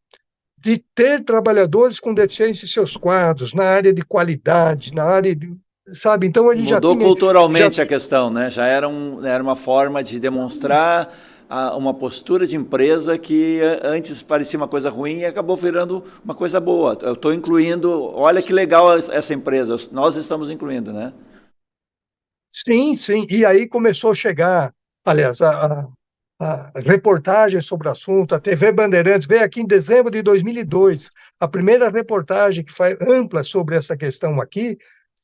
de ter trabalhadores com deficiência em seus quadros, na área de qualidade, na área de, sabe? Então a gente mudou culturalmente a questão, né? Já era uma forma de demonstrar uma postura de empresa que antes parecia uma coisa ruim e acabou virando uma coisa boa. Eu estou incluindo, olha que legal essa empresa, nós estamos incluindo, né? Sim, sim. E aí começou a chegar, aliás, a reportagem sobre o assunto, a TV Bandeirantes veio aqui em dezembro de 2002. A primeira reportagem que foi ampla sobre essa questão aqui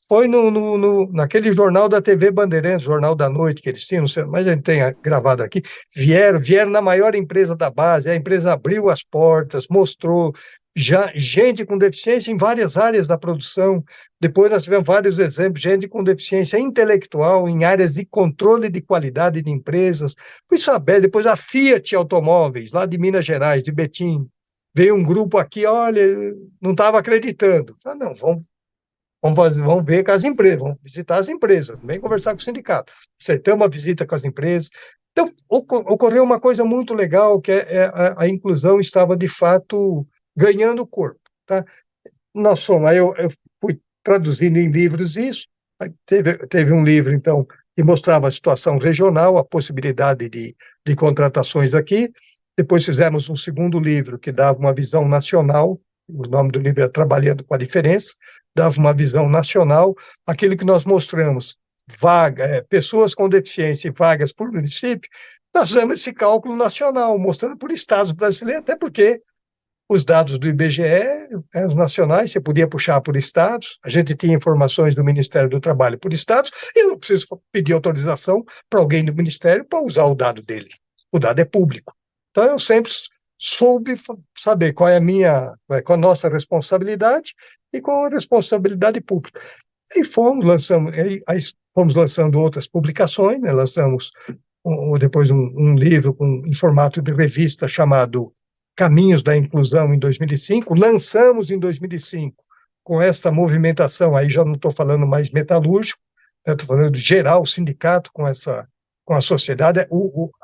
foi naquele jornal da TV Bandeirantes, Jornal da Noite, que eles tinham, não sei, mas a gente tem gravado aqui, vieram na maior empresa da base, a empresa abriu as portas, mostrou já gente com deficiência em várias áreas da produção. Depois nós tivemos vários exemplos, gente com deficiência intelectual em áreas de controle de qualidade de empresas. Fui saber, depois a Fiat Automóveis, lá de Minas Gerais, de Betim, veio um grupo aqui, olha, não estava acreditando. Ah, não, vamos ver com as empresas, vamos visitar as empresas, vem conversar com o sindicato. Acertamos uma visita com as empresas. Então, ocorreu uma coisa muito legal, que a inclusão estava, de fato, ganhando corpo. Tá? Eu fui traduzindo em livros isso, teve um livro, então, que mostrava a situação regional, a possibilidade de contratações aqui. Depois fizemos um segundo livro, que dava uma visão nacional, o nome do livro é Trabalhando com a Diferença, dava uma visão nacional, aquilo que nós mostramos, pessoas com deficiência e vagas por município, nós fizemos esse cálculo nacional, mostrando por estados brasileiros, até porque os dados do IBGE eram nacionais, você podia puxar por estados, a gente tinha informações do Ministério do Trabalho por estados, e eu não preciso pedir autorização para alguém do Ministério para usar o dado dele. O dado é público. Então, eu sempre soube saber qual é a nossa responsabilidade e qual a responsabilidade pública. E fomos lançando outras publicações, né? Lançamos depois um livro em formato de revista chamado Caminhos da Inclusão em 2005, lançamos em 2005 com essa movimentação, aí já não estou falando mais metalúrgico, estou falando de geral, o sindicato com a sociedade.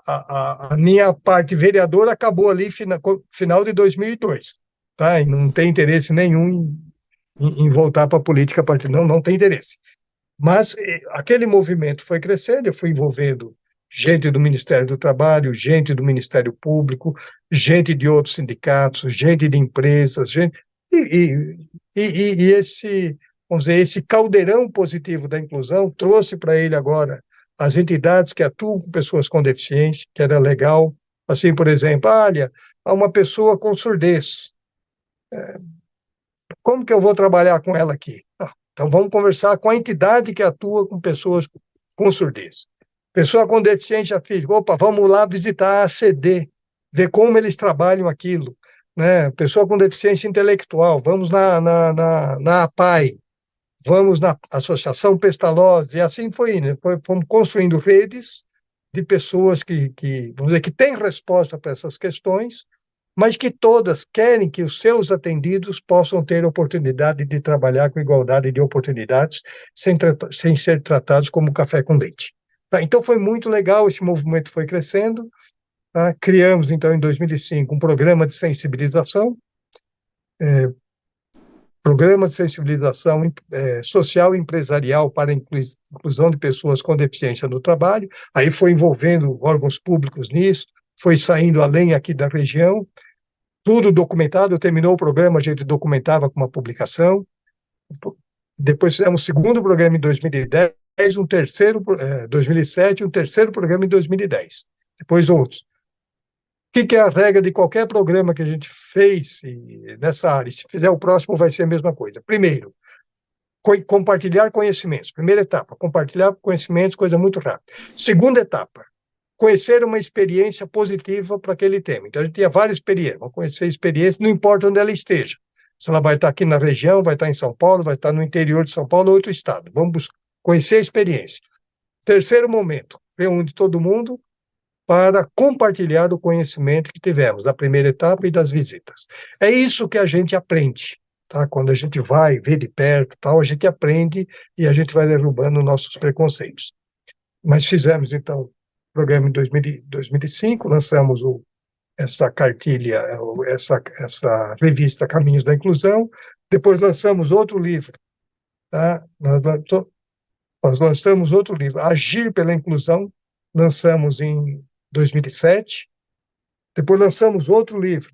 A minha parte vereadora acabou ali final de 2002, tá? E não tem interesse nenhum em voltar para a política partidária, não tem interesse. Mas aquele movimento foi crescendo, eu fui envolvendo gente do Ministério do Trabalho, gente do Ministério Público, gente de outros sindicatos, gente de empresas, E esse, vamos dizer, esse caldeirão positivo da inclusão trouxe para ele agora as entidades que atuam com pessoas com deficiência, que era legal. Assim, por exemplo, olha, há uma pessoa com surdez. Como que eu vou trabalhar com ela aqui? Então, vamos conversar com a entidade que atua com pessoas com surdez. Pessoa com deficiência física, opa, vamos lá visitar a ACD, ver como eles trabalham aquilo. Né? Pessoa com deficiência intelectual, vamos na APAI, vamos na Associação Pestalozzi, e assim foi indo. Fomos construindo redes de pessoas vamos dizer, que têm resposta para essas questões, mas que todas querem que os seus atendidos possam ter oportunidade de trabalhar com igualdade de oportunidades, sem ser tratados como café com leite. Tá? Então, foi muito legal, esse movimento foi crescendo. Tá? Criamos, então, em 2005, um programa de sensibilização social e empresarial para a inclusão de pessoas com deficiência no trabalho. Aí foi envolvendo órgãos públicos nisso, foi saindo além aqui da região, tudo documentado. Terminou o programa, a gente documentava com uma publicação. Depois fizemos o segundo programa em 2010, 2007, um terceiro programa em 2010. Depois outros. O que é a regra de qualquer programa que a gente fez nessa área? Se fizer o próximo, vai ser a mesma coisa. Primeiro, compartilhar conhecimentos. Primeira etapa, compartilhar conhecimentos, coisa muito rápida. Segunda etapa, conhecer uma experiência positiva para aquele tema. Então, a gente tinha várias experiências. Vamos conhecer a experiência, não importa onde ela esteja. Se ela vai estar aqui na região, vai estar em São Paulo, vai estar no interior de São Paulo ou outro estado. Vamos conhecer a experiência. Terceiro momento, reúne todo mundo para compartilhar o conhecimento que tivemos da primeira etapa e das visitas. É isso que a gente aprende, tá? Quando a gente vai ver de perto, tal, a gente aprende e a gente vai derrubando nossos preconceitos. Mas fizemos, então, o programa em 2005, lançamos essa cartilha, essa revista Caminhos da Inclusão, depois lançamos outro livro, tá? Nós lançamos outro livro, Agir pela Inclusão, lançamos em 2007, depois lançamos outro livro,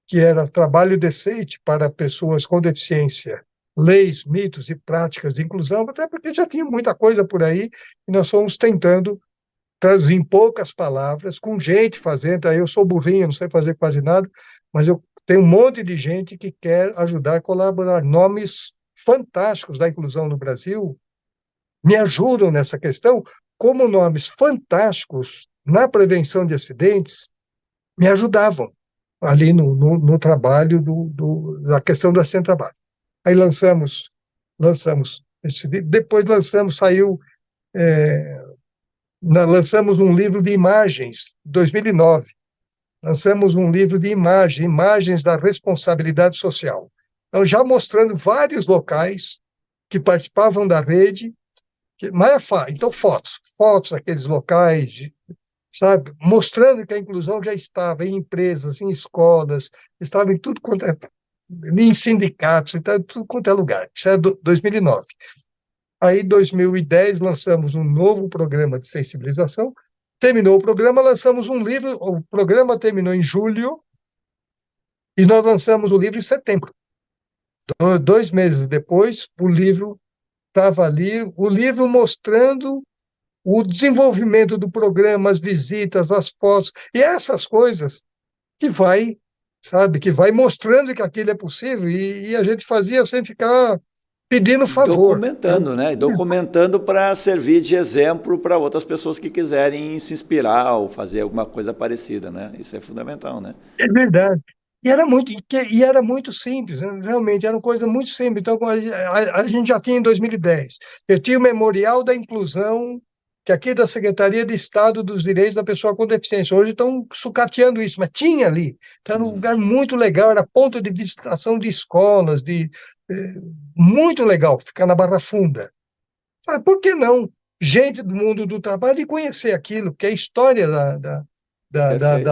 que era Trabalho Decente para Pessoas com Deficiência, Leis, Mitos e Práticas de Inclusão, até porque já tinha muita coisa por aí, e nós fomos tentando traduzir em poucas palavras, com gente fazendo. Aí eu sou burrinho, não sei fazer quase nada, mas eu tenho um monte de gente que quer ajudar, colaborar. Nomes fantásticos da inclusão no Brasil me ajudam nessa questão, como nomes fantásticos na prevenção de acidentes me ajudavam ali no trabalho da questão do acidente de trabalho. Aí lançamos esse livro, depois lançamos um livro de imagens, em 2009. Lançamos um livro de imagens da responsabilidade social. Então, já mostrando vários locais que participavam da rede, então fotos daqueles locais, sabe, mostrando que a inclusão já estava em empresas, em escolas, estava em tudo quanto em sindicatos, em tudo quanto é lugar. Isso é 2009. Aí, em 2010, lançamos um novo programa de sensibilização. Terminou o programa, lançamos um livro. O programa terminou em julho e nós lançamos o livro em setembro. 2 meses depois, o livro estava ali, o livro mostrando o desenvolvimento do programa, as visitas, as fotos, e essas coisas que vai mostrando que aquilo é possível, e a gente fazia sem ficar pedindo favor. Documentando, né? Documentando para servir de exemplo para outras pessoas que quiserem se inspirar ou fazer alguma coisa parecida, né? Isso é fundamental, né? É verdade. E era muito simples, né? Realmente, era uma coisa muito simples. Então, a gente já tinha em 2010. Eu tinha o Memorial da Inclusão, que aqui é da Secretaria de Estado dos Direitos da Pessoa com Deficiência. Hoje estão sucateando isso, mas tinha ali. Então, era um lugar muito legal, era ponto de visitação de escolas, muito legal, ficar na Barra Funda. Ah, por que não? Gente do mundo do trabalho e conhecer aquilo, que é a história da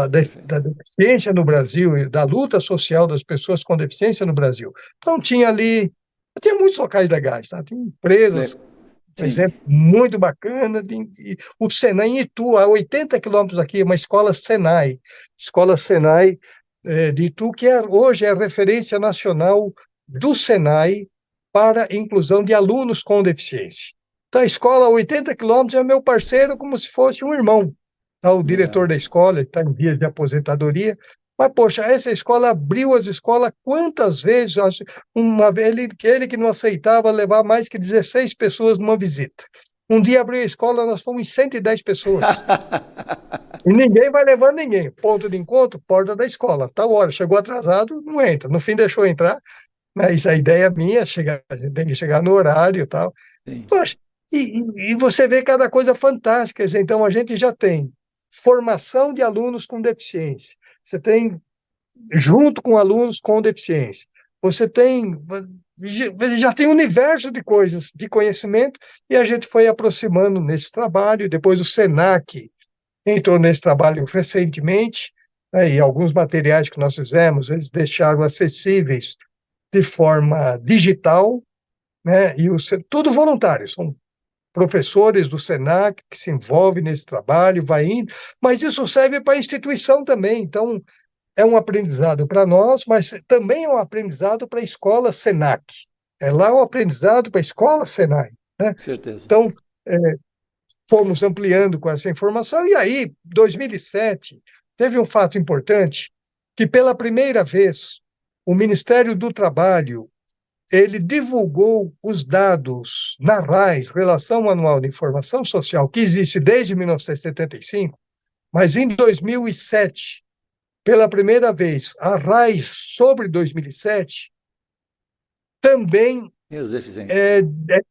deficiência no Brasil, e da luta social das pessoas com deficiência no Brasil. Então, tinha muitos locais legais, tá? Tinha empresas, por exemplo, muito bacana. O Senai em Itu, a 80 quilômetros aqui, uma escola Senai de Itu, que hoje é a referência nacional do Senai para a inclusão de alunos com deficiência. Então, a escola a 80 quilômetros é meu parceiro como se fosse um irmão. Tá, o diretor Legal. da escola está em dias de aposentadoria. Mas, poxa, essa escola abriu as escolas quantas vezes? Uma vez ele que não aceitava levar mais que 16 pessoas numa visita. Um dia abriu a escola, nós fomos em 110 pessoas. E ninguém vai levando ninguém. Ponto de encontro, porta da escola. Tal hora, chegou atrasado, não entra. No fim, deixou entrar. Mas a ideia minha é chegar, a gente tem que chegar no horário e tal. Sim. Poxa, e você vê cada coisa fantástica. Então, a gente já tem formação de alunos com deficiência. Você tem, junto com alunos com deficiência. Você tem, já tem um universo de coisas, de conhecimento, e a gente foi aproximando nesse trabalho. Depois o SENAC entrou nesse trabalho recentemente, né, e alguns materiais que nós fizemos, eles deixaram acessíveis de forma digital, né, e tudo voluntário, são professores do SENAC que se envolvem nesse trabalho, vai indo, mas isso serve para a instituição também, então é um aprendizado para nós, mas também é um aprendizado para a escola SENAC, é lá um aprendizado para a escola SENAI, né? Certeza. Então, fomos ampliando com essa informação, e aí, 2007, teve um fato importante, que pela primeira vez, o Ministério do Trabalho, ele divulgou os dados na RAIS, Relação Anual de Informação Social, que existe desde 1975, mas em 2007, pela primeira vez, a RAIS sobre 2007 também E os deficientes? é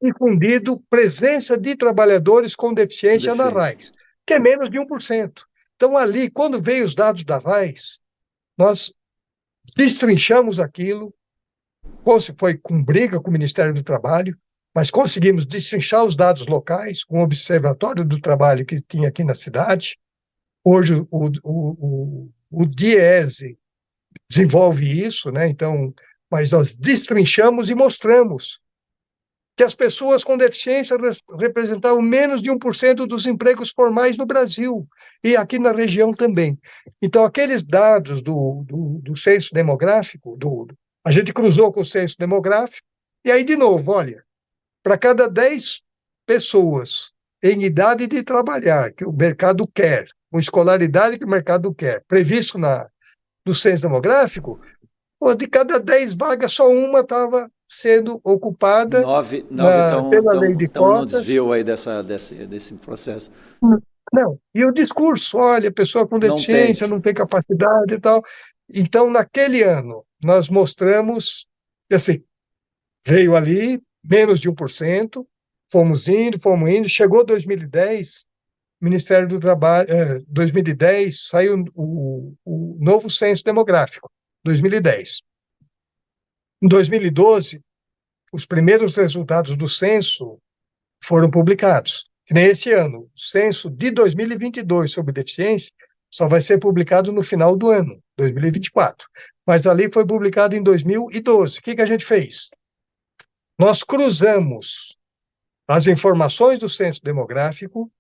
difundido presença de trabalhadores com deficiência na Deficiência. RAIS, que é menos de 1%. Então, ali, quando veio os dados da RAIS, nós destrinchamos aquilo, foi com briga com o Ministério do Trabalho, mas conseguimos destrinchar os dados locais com o Observatório do Trabalho que tinha aqui na cidade. Hoje, o DIESE desenvolve isso, né? Então, mas nós destrinchamos e mostramos que as pessoas com deficiência representavam menos de 1% dos empregos formais no Brasil, e aqui na região também. Então, aqueles dados do censo demográfico, a gente cruzou com o censo demográfico, e aí, de novo, olha, para cada 10 pessoas em idade de trabalhar, que o mercado quer, com escolaridade que o mercado quer, previsto no censo demográfico, de cada 10 vagas, só uma estava sendo ocupada Nove pela lei de estão no cotas. desvio aí desse processo. Não, e o discurso, olha, pessoa com Não tem. deficiência não tem capacidade e tal. Então, naquele ano, nós mostramos, assim, veio ali, menos de 1%, fomos indo, chegou 2010, Ministério do Trabalho, 2010, saiu o novo censo demográfico, 2010. Em 2012, os primeiros resultados do censo foram publicados. Que nem esse ano, o censo de 2022 sobre deficiência só vai ser publicado no final do ano, 2024. Mas ali foi publicado em 2012. O que a gente fez? Nós cruzamos as informações do censo demográfico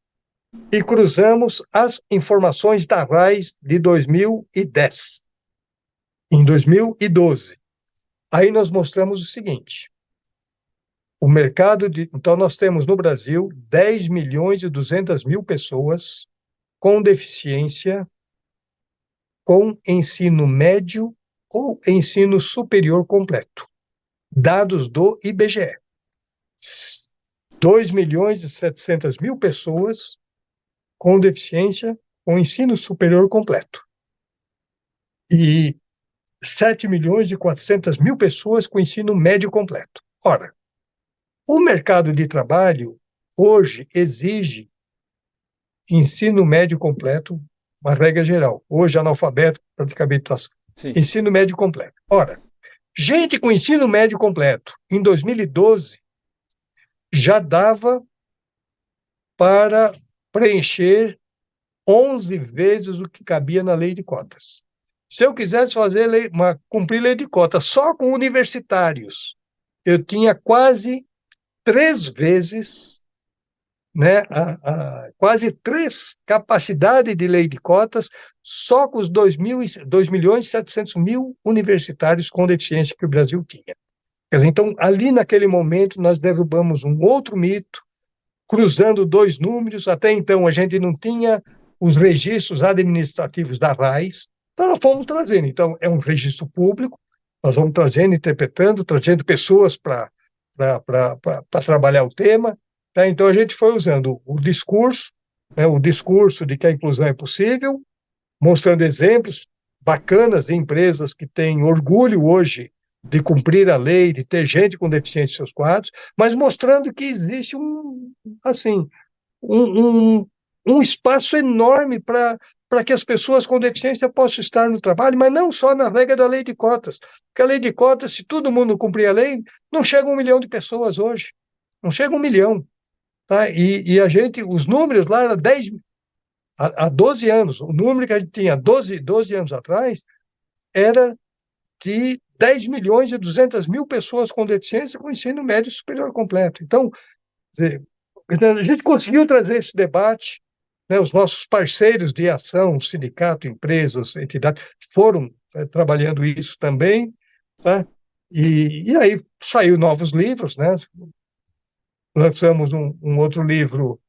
e cruzamos as informações da RAIS de 2010. Em 2012. Aí nós mostramos o seguinte: o mercado então, nós temos no Brasil 10 milhões e 200 mil pessoas com deficiência, com ensino médio ou ensino superior completo. Dados do IBGE. 2 milhões e 700 mil pessoas com deficiência com ensino superior completo. E 7 milhões e 400 mil pessoas com ensino médio completo. Ora, o mercado de trabalho hoje exige ensino médio completo, uma regra geral. Hoje, analfabeto praticamente está. Ensino médio completo. Ora, gente com ensino médio completo, em 2012, já dava para preencher 11 vezes o que cabia na lei de cotas. Se eu quisesse cumprir lei de cotas só com universitários, eu tinha quase 3 vezes né, quase 3 capacidade de lei de cotas só com os 2.700.000 universitários com deficiência que o Brasil tinha. Quer dizer, então, ali naquele momento, nós derrubamos um outro mito, cruzando 2 números. Até então, a gente não tinha os registros administrativos da RAIS, então nós fomos trazendo. Então, é um registro público, nós vamos trazendo, interpretando, trazendo pessoas para trabalhar o tema. Tá? Então, a gente foi usando o discurso, né, o discurso de que a inclusão é possível, mostrando exemplos bacanas de empresas que têm orgulho hoje de cumprir a lei, de ter gente com deficiência em seus quadros, mas mostrando que existe assim, um espaço enorme para que as pessoas com deficiência possam estar no trabalho, mas não só na regra da lei de cotas. Porque a lei de cotas, se todo mundo cumprir a lei, não chega a 1 milhão de pessoas hoje. Não chega a 1 milhão. Tá? E a gente, os números lá eram 10, há 12 anos, o número que a gente tinha 12 anos atrás era de 10.200.000 pessoas com deficiência com ensino médio superior completo. Então, a gente conseguiu trazer esse debate, né, os nossos parceiros de ação, sindicato, empresas, entidades, foram trabalhando isso também, tá? E aí saiu novos livros, né? Lançamos um outro livro,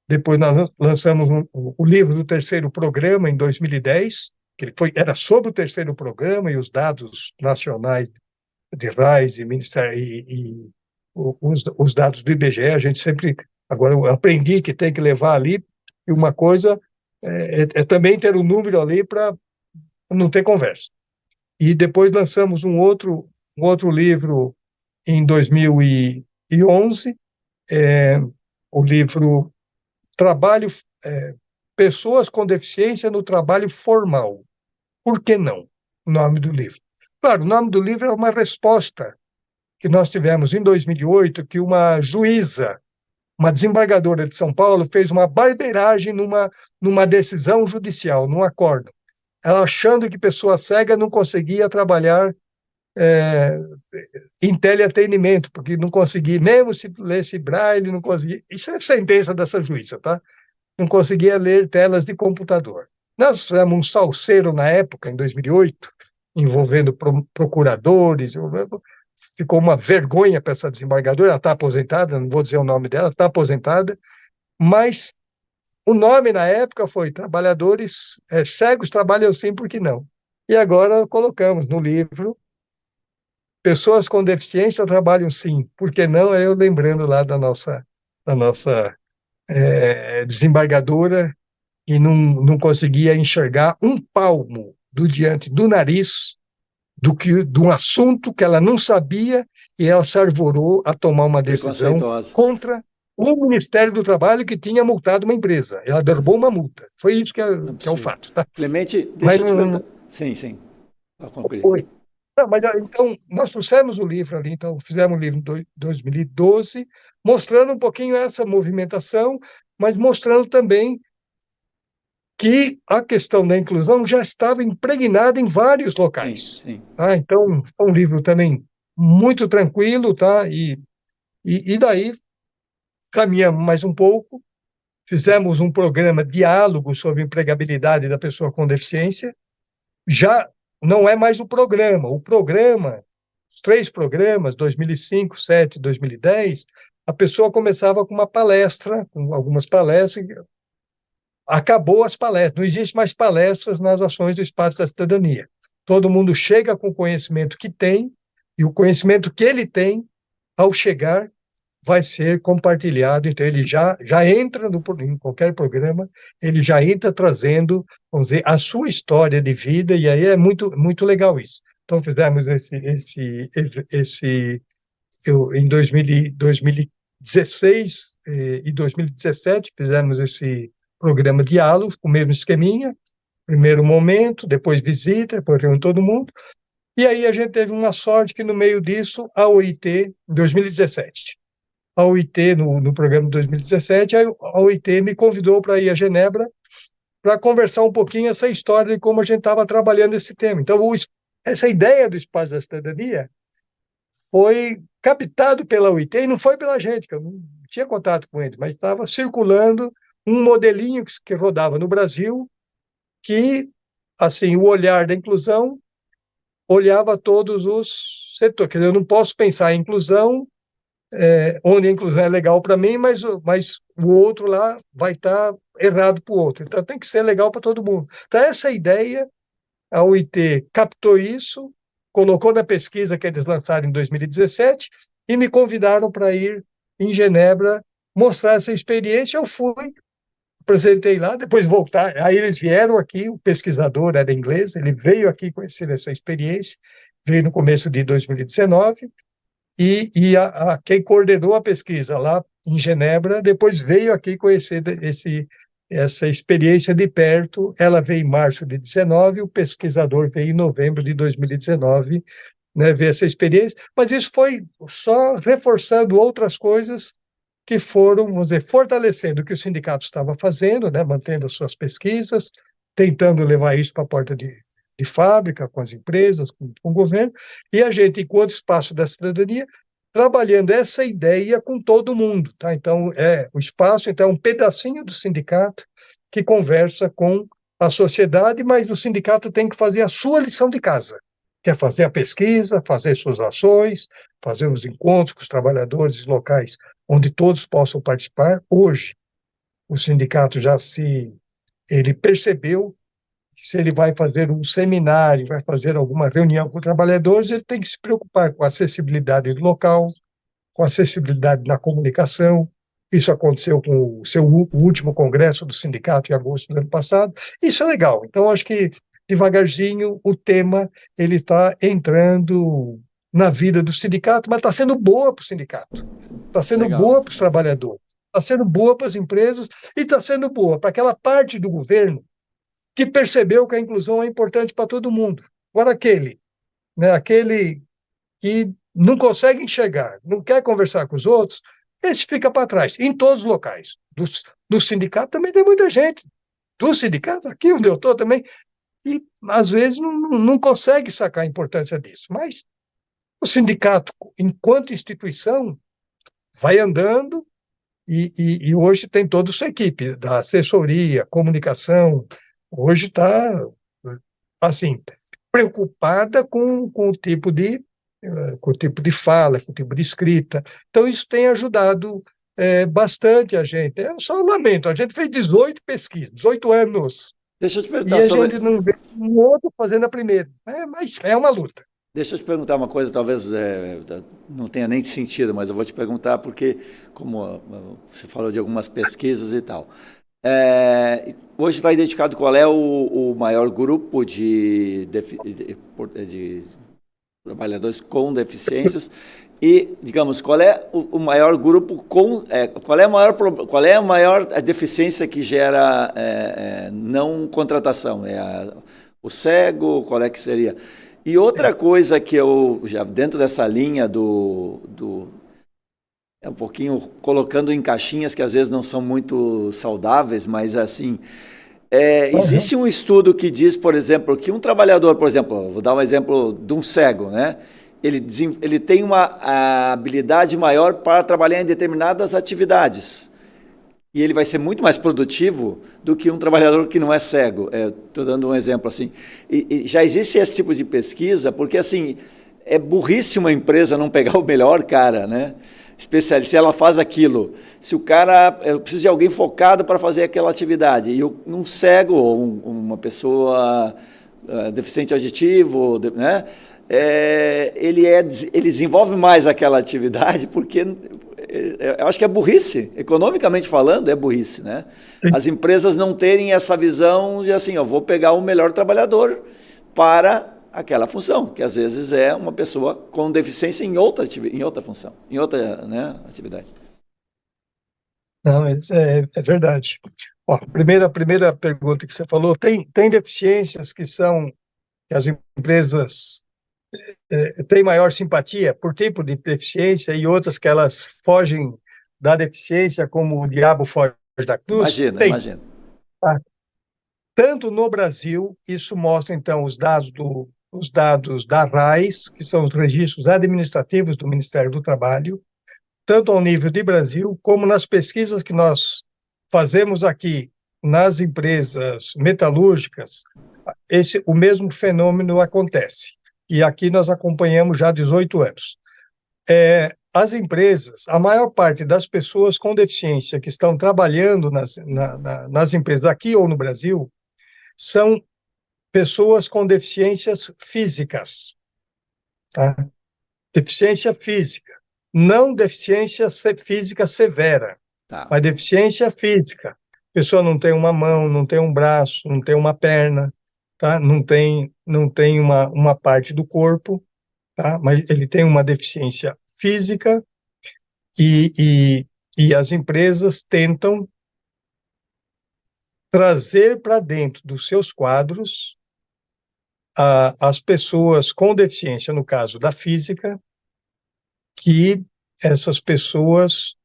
depois nós lançamos o livro do terceiro programa em 2010, que era sobre o terceiro programa e os dados nacionais de RAIS e Ministério e os dados do IBGE. A gente sempre, agora eu aprendi que tem que levar ali, e uma coisa é também ter um número ali para não ter conversa. E depois lançamos um outro livro em 2011, o livro Trabalho, Pessoas com Deficiência no Trabalho Formal. Por que não? O nome do livro. Claro, o nome do livro é uma resposta que nós tivemos em 2008, que uma juíza, uma desembargadora de São Paulo, fez uma barbeiragem numa decisão judicial, num acórdão. Ela achando que pessoa cega não conseguia trabalhar em teleatendimento, porque não conseguia, mesmo se lesse braille, não conseguia. Isso é sentença dessa juíza, tá? Não conseguia ler telas de computador. Nós fizemos um salseiro na época, em 2008, envolvendo procuradores. Ficou uma vergonha para essa desembargadora. Ela está aposentada, não vou dizer o nome dela, está aposentada, mas o nome na época foi Trabalhadores Cegos Trabalham Sim, Por Que Não? E agora colocamos no livro Pessoas com Deficiência Trabalham Sim, Por Que Não? Eu lembrando lá da nossa desembargadora, e não conseguia enxergar um palmo diante do nariz de um assunto que ela não sabia, e ela se arvorou a tomar uma decisão contra o Ministério do Trabalho, que tinha multado uma empresa. Ela derrubou uma multa. Foi isso que é o fato. Tá? Clemente, deixa eu te perguntar. Sim. Pode concluir. Oi. Não, mas então, nós trouxemos o livro ali, então fizemos o livro em 2012, mostrando um pouquinho essa movimentação, mas mostrando também que a questão da inclusão já estava impregnada em vários locais. Sim. Tá? Então, foi um livro também muito tranquilo, tá? E daí caminhamos mais um pouco, fizemos um programa diálogo sobre empregabilidade da pessoa com deficiência. Já não é mais o programa, os 3 programas, 2005, 2007, 2010, a pessoa começava com uma palestra, com algumas palestras. Acabou as palestras, não existe mais palestras nas ações do Espaço da Cidadania. Todo mundo chega com o conhecimento que tem, e o conhecimento que ele tem, ao chegar, vai ser compartilhado. Então, ele já entra em qualquer programa, ele já entra trazendo, vamos dizer, a sua história de vida, e aí é muito, muito legal isso. Então, fizemos em 2016 e 2017, fizemos esse programa Diálogo, com o mesmo esqueminha, primeiro momento, depois visita, depois reúne todo mundo, e aí a gente teve uma sorte que no meio disso, a OIT, em 2017, a OIT, no programa de 2017, a OIT me convidou para ir a Genebra para conversar um pouquinho essa história de como a gente estava trabalhando esse tema. Então, essa ideia do Espaço da Cidadania foi captado pela OIT e não foi pela gente, que eu não tinha contato com eles, mas estava circulando um modelinho que rodava no Brasil, que, assim, o olhar da inclusão olhava todos os setores. Quer dizer, eu não posso pensar em inclusão, onde a inclusão é legal para mim, mas o outro lá vai estar errado para o outro. Então, tem que ser legal para todo mundo. Então, essa ideia, a UIT captou isso, colocou na pesquisa que eles lançaram em 2017 e me convidaram para ir em Genebra mostrar essa experiência. Eu fui, apresentei lá, depois voltar. Aí eles vieram aqui, o pesquisador era inglês, ele veio aqui conhecer essa experiência, veio no começo de 2019, e quem coordenou a pesquisa lá em Genebra, depois veio aqui conhecer essa experiência de perto. Ela veio em março de 19, o pesquisador veio em novembro de 2019, né, ver essa experiência, mas isso foi só reforçando outras coisas que foram, vamos dizer, fortalecendo o que o sindicato estava fazendo, né, mantendo as suas pesquisas, tentando levar isso para a porta de fábrica, com as empresas, com o governo, e a gente, enquanto espaço da cidadania, trabalhando essa ideia com todo mundo. Tá? Então, o espaço então, é um pedacinho do sindicato que conversa com a sociedade, mas o sindicato tem que fazer a sua lição de casa, que é fazer a pesquisa, fazer suas ações, fazer os encontros com os trabalhadores locais, onde todos possam participar. Hoje, o sindicato ele percebeu que se ele vai fazer um seminário, vai fazer alguma reunião com trabalhadores, ele tem que se preocupar com a acessibilidade do local, com a acessibilidade na comunicação. Isso aconteceu com o último congresso do sindicato em agosto do ano passado. Isso é legal. Então, acho que, devagarzinho, o tema ele está entrando na vida do sindicato, mas está sendo boa para o sindicato, está sendo Legal. boa para os trabalhadores, está sendo boa para as empresas e está sendo boa para aquela parte do governo que percebeu que a inclusão é importante para todo mundo. Agora, aquele que não consegue enxergar, não quer conversar com os outros, esse fica para trás, em todos os locais. Do sindicato também tem muita gente, do sindicato, aqui onde eu estou também, e às vezes não consegue sacar a importância disso. Mas o sindicato, enquanto instituição, vai andando e hoje tem toda a sua equipe, da assessoria, comunicação, hoje está, assim, preocupada com o tipo de fala, com o tipo de escrita. Então, isso tem ajudado bastante a gente. Eu só lamento, a gente fez 18 pesquisas, 18 anos, Deixa eu te e perguntar a sobre. gente não vê um outro fazendo a primeira. Mas é uma luta. Deixa eu te perguntar uma coisa, talvez não tenha nem sentido, mas eu vou te perguntar porque, como você falou de algumas pesquisas e tal. Hoje está identificado qual é o maior grupo de trabalhadores com deficiências e, digamos, qual é o maior grupo qual é a maior deficiência que gera não contratação? O cego, qual é que seria? E outra coisa que eu, já dentro dessa linha é um pouquinho colocando em caixinhas que às vezes não são muito saudáveis, mas assim, existe um estudo que diz, por exemplo, que um trabalhador, por exemplo, vou dar um exemplo de um cego, né? Ele tem uma habilidade maior para trabalhar em determinadas atividades. E ele vai ser muito mais produtivo do que um trabalhador que não é cego. Estou dando um exemplo assim. E já existe esse tipo de pesquisa, porque assim, é burrice uma empresa não pegar o melhor cara, né? Se ela faz aquilo, se o cara, eu preciso de alguém focado para fazer aquela atividade, e um cego ou uma pessoa deficiente auditivo, né? Ele desenvolve mais aquela atividade porque eu acho que é burrice, economicamente falando, é burrice, né? As empresas não terem essa visão de assim, eu vou pegar o melhor trabalhador para aquela função, que às vezes é uma pessoa com deficiência em outra função, em outra, né, atividade. Não, é verdade. Ó, primeira pergunta que você falou, tem deficiências que as empresas têm maior simpatia por tipo de deficiência e outras que elas fogem da deficiência como o diabo foge da cruz? Imagina. Tá? Tanto no Brasil, isso mostra, então, os dados da RAIS, que são os registros administrativos do Ministério do Trabalho, tanto ao nível de Brasil, como nas pesquisas que nós fazemos aqui nas empresas metalúrgicas, o mesmo fenômeno acontece. E aqui nós acompanhamos já há 18 anos. As empresas, a maior parte das pessoas com deficiência que estão trabalhando nas empresas aqui ou no Brasil, são pessoas com deficiências físicas, tá? Deficiência física, não deficiência física severa, Tá. mas deficiência física. A pessoa não tem uma mão, não tem um braço, não tem uma perna, tá? Não tem uma parte do corpo, tá? Mas ele tem uma deficiência física e as empresas tentam trazer para dentro dos seus quadros as pessoas com deficiência, no caso da física, que essas pessoas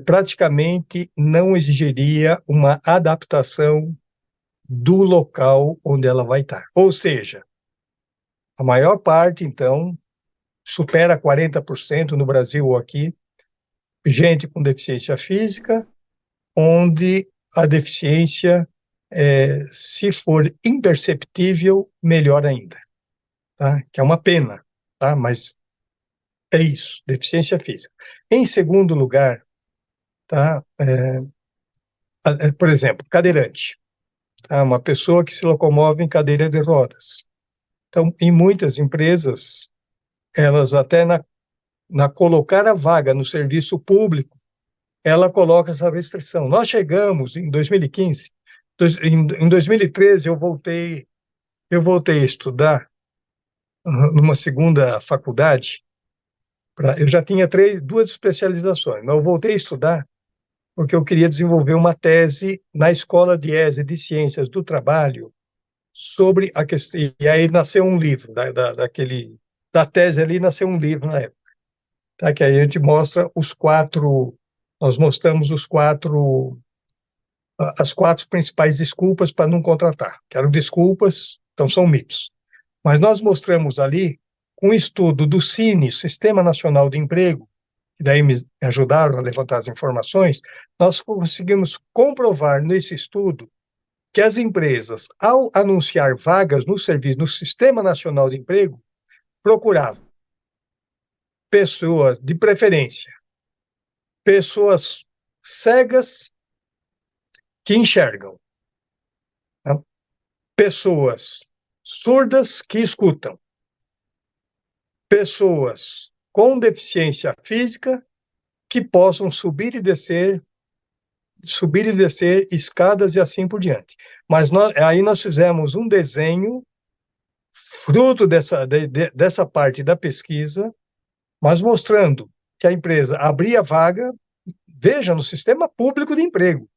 praticamente não exigiria uma adaptação do local onde ela vai estar. Ou seja, a maior parte, então, supera 40% no Brasil ou aqui, gente com deficiência física, onde a deficiência, se for imperceptível, melhor ainda, tá? Que é uma pena, tá? Mas é isso, deficiência física. Em segundo lugar, tá? Por exemplo, cadeirante, tá? Uma pessoa que se locomove em cadeira de rodas. Então, em muitas empresas, elas até na colocar a vaga no serviço público, ela coloca essa restrição. Nós chegamos em 2015, em 2013 eu voltei a estudar numa segunda faculdade. Eu já tinha duas especializações, mas eu voltei a estudar porque eu queria desenvolver uma tese na Escola de ESE de Ciências do Trabalho sobre a questão. E aí nasceu um livro, da tese ali nasceu um livro na época. Tá? Que aí a gente mostra nós mostramos as quatro principais desculpas para não contratar, que eram desculpas, então são mitos. Mas nós mostramos ali, com um estudo do CINE, Sistema Nacional de Emprego, que daí me ajudaram a levantar as informações, nós conseguimos comprovar nesse estudo que as empresas, ao anunciar vagas no serviço, no Sistema Nacional de Emprego, procuravam pessoas, de preferência, pessoas cegas que enxergam, tá? Pessoas surdas que escutam, pessoas com deficiência física que possam subir e descer escadas e assim por diante. Mas aí nós fizemos um desenho fruto dessa parte da pesquisa, mas mostrando que a empresa abria vaga, veja, no sistema público de emprego.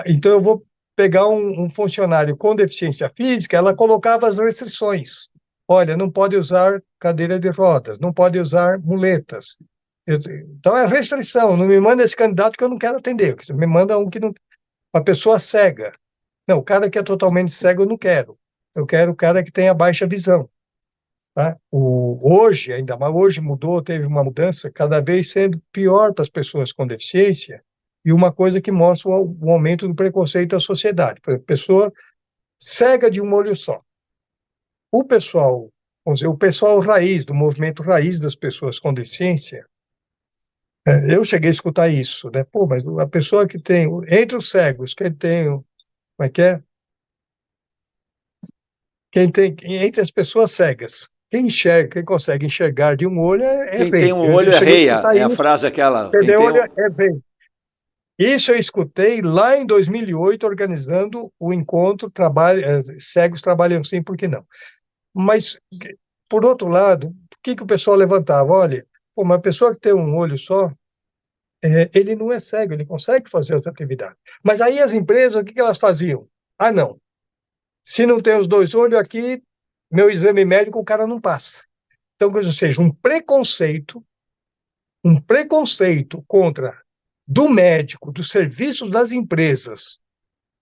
Então eu vou pegar um funcionário com deficiência física, ela colocava as restrições. Olha, não pode usar cadeira de rodas, não pode usar muletas. Então é restrição, não me manda esse candidato que eu não quero atender, me manda um que não... Uma pessoa cega. Não, o cara que é totalmente cego eu não quero. Eu quero o cara que tenha baixa visão. Tá? Hoje, ainda mais hoje mudou, teve uma mudança, cada vez sendo pior para as pessoas com deficiência, e uma coisa que mostra o aumento do preconceito da sociedade. Por exemplo, pessoa cega de um olho só. O pessoal, vamos dizer, o pessoal raiz, do movimento raiz das pessoas com deficiência, eu cheguei a escutar isso, né? Pô, mas a pessoa que tem, entre os cegos, quem tem, como é que é? Entre as pessoas cegas, quem consegue enxergar de um olho é Quem rei. tem um olho é rei, é a frase aquela. Quem tem olho é rei. Isso eu escutei lá em 2008, organizando o encontro Cegos Trabalham Sim, por que não? Mas, por outro lado, por que o pessoal levantava? Olha, uma pessoa que tem um olho só, ele não é cego, ele consegue fazer essa atividade. Mas aí as empresas, o que elas faziam? Ah, não, se não tem os dois olhos aqui, meu exame médico o cara não passa. Então, ou seja, um preconceito contra do médico, dos serviços das empresas,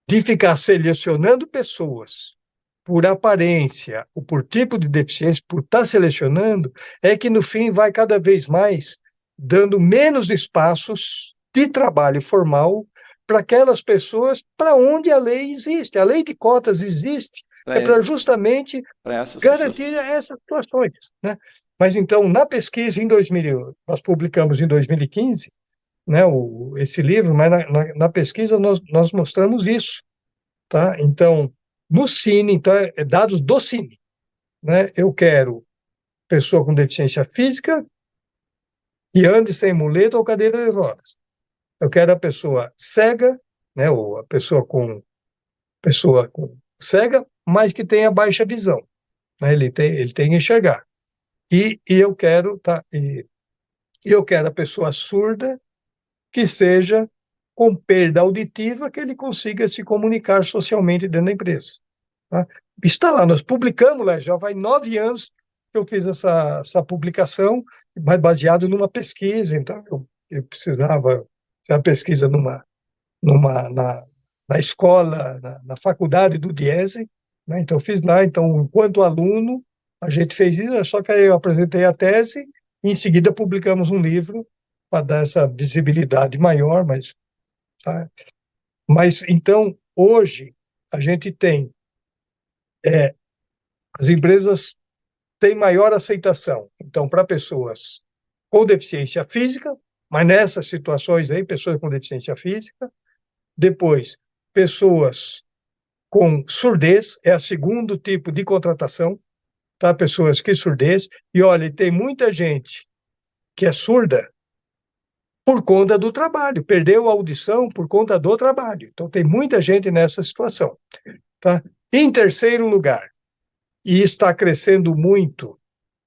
de ficar selecionando pessoas por aparência ou por tipo de deficiência, por estar selecionando, é que no fim vai cada vez mais dando menos espaços de trabalho formal para aquelas pessoas para onde a lei existe. A lei de cotas existe para justamente garantir essas situações, né? Mas então, na pesquisa, nós publicamos em 2015, né, esse livro, mas na pesquisa nós mostramos isso, tá? Então, no Cine, então, dados do Cine, né? Eu quero pessoa com deficiência física e ande sem muleta ou cadeira de rodas. Eu quero a pessoa cega, né, ou a pessoa com cega, mas que tenha baixa visão, né? Ele tem que enxergar. E eu quero, tá? E eu quero a pessoa surda que seja com perda auditiva, que ele consiga se comunicar socialmente dentro da empresa. Tá? Está lá, nós publicamos lá, já vai 9 anos que eu fiz essa publicação, mas baseado numa pesquisa, então eu precisava fazer uma pesquisa na escola, na faculdade do Diese, né? Então eu fiz lá, então enquanto aluno, a gente fez isso, só que aí eu apresentei a tese, e em seguida publicamos um livro para dar essa visibilidade maior, tá? Mas então, hoje, a gente tem, as empresas têm maior aceitação, então, para pessoas com deficiência física, mas nessas situações aí, pessoas com deficiência física, depois, pessoas com surdez, é o segundo tipo de contratação, tá? Pessoas que surdez, e olha, tem muita gente que é surda por conta do trabalho, perdeu a audição por conta do trabalho. Então, tem muita gente nessa situação, tá? Em terceiro lugar, e está crescendo muito,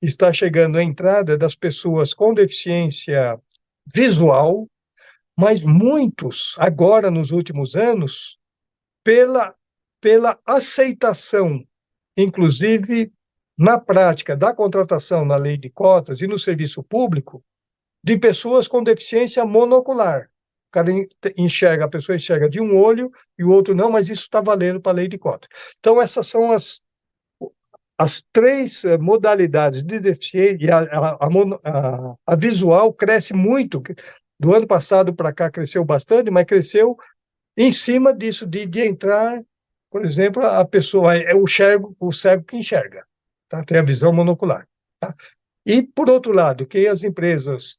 está chegando a entrada das pessoas com deficiência visual, mas muitos, agora nos últimos anos, pela aceitação, inclusive na prática da contratação na lei de cotas e no serviço público, de pessoas com deficiência monocular. O cara enxerga, a pessoa enxerga de um olho e o outro não, mas isso está valendo para a lei de cotas. Então, essas são as três modalidades de deficiência, e a visual cresce muito. Do ano passado para cá cresceu bastante, mas cresceu em cima disso, de entrar, por exemplo, a pessoa, o cego que enxerga, tá? Tem a visão monocular. Tá? E, por outro lado, que as empresas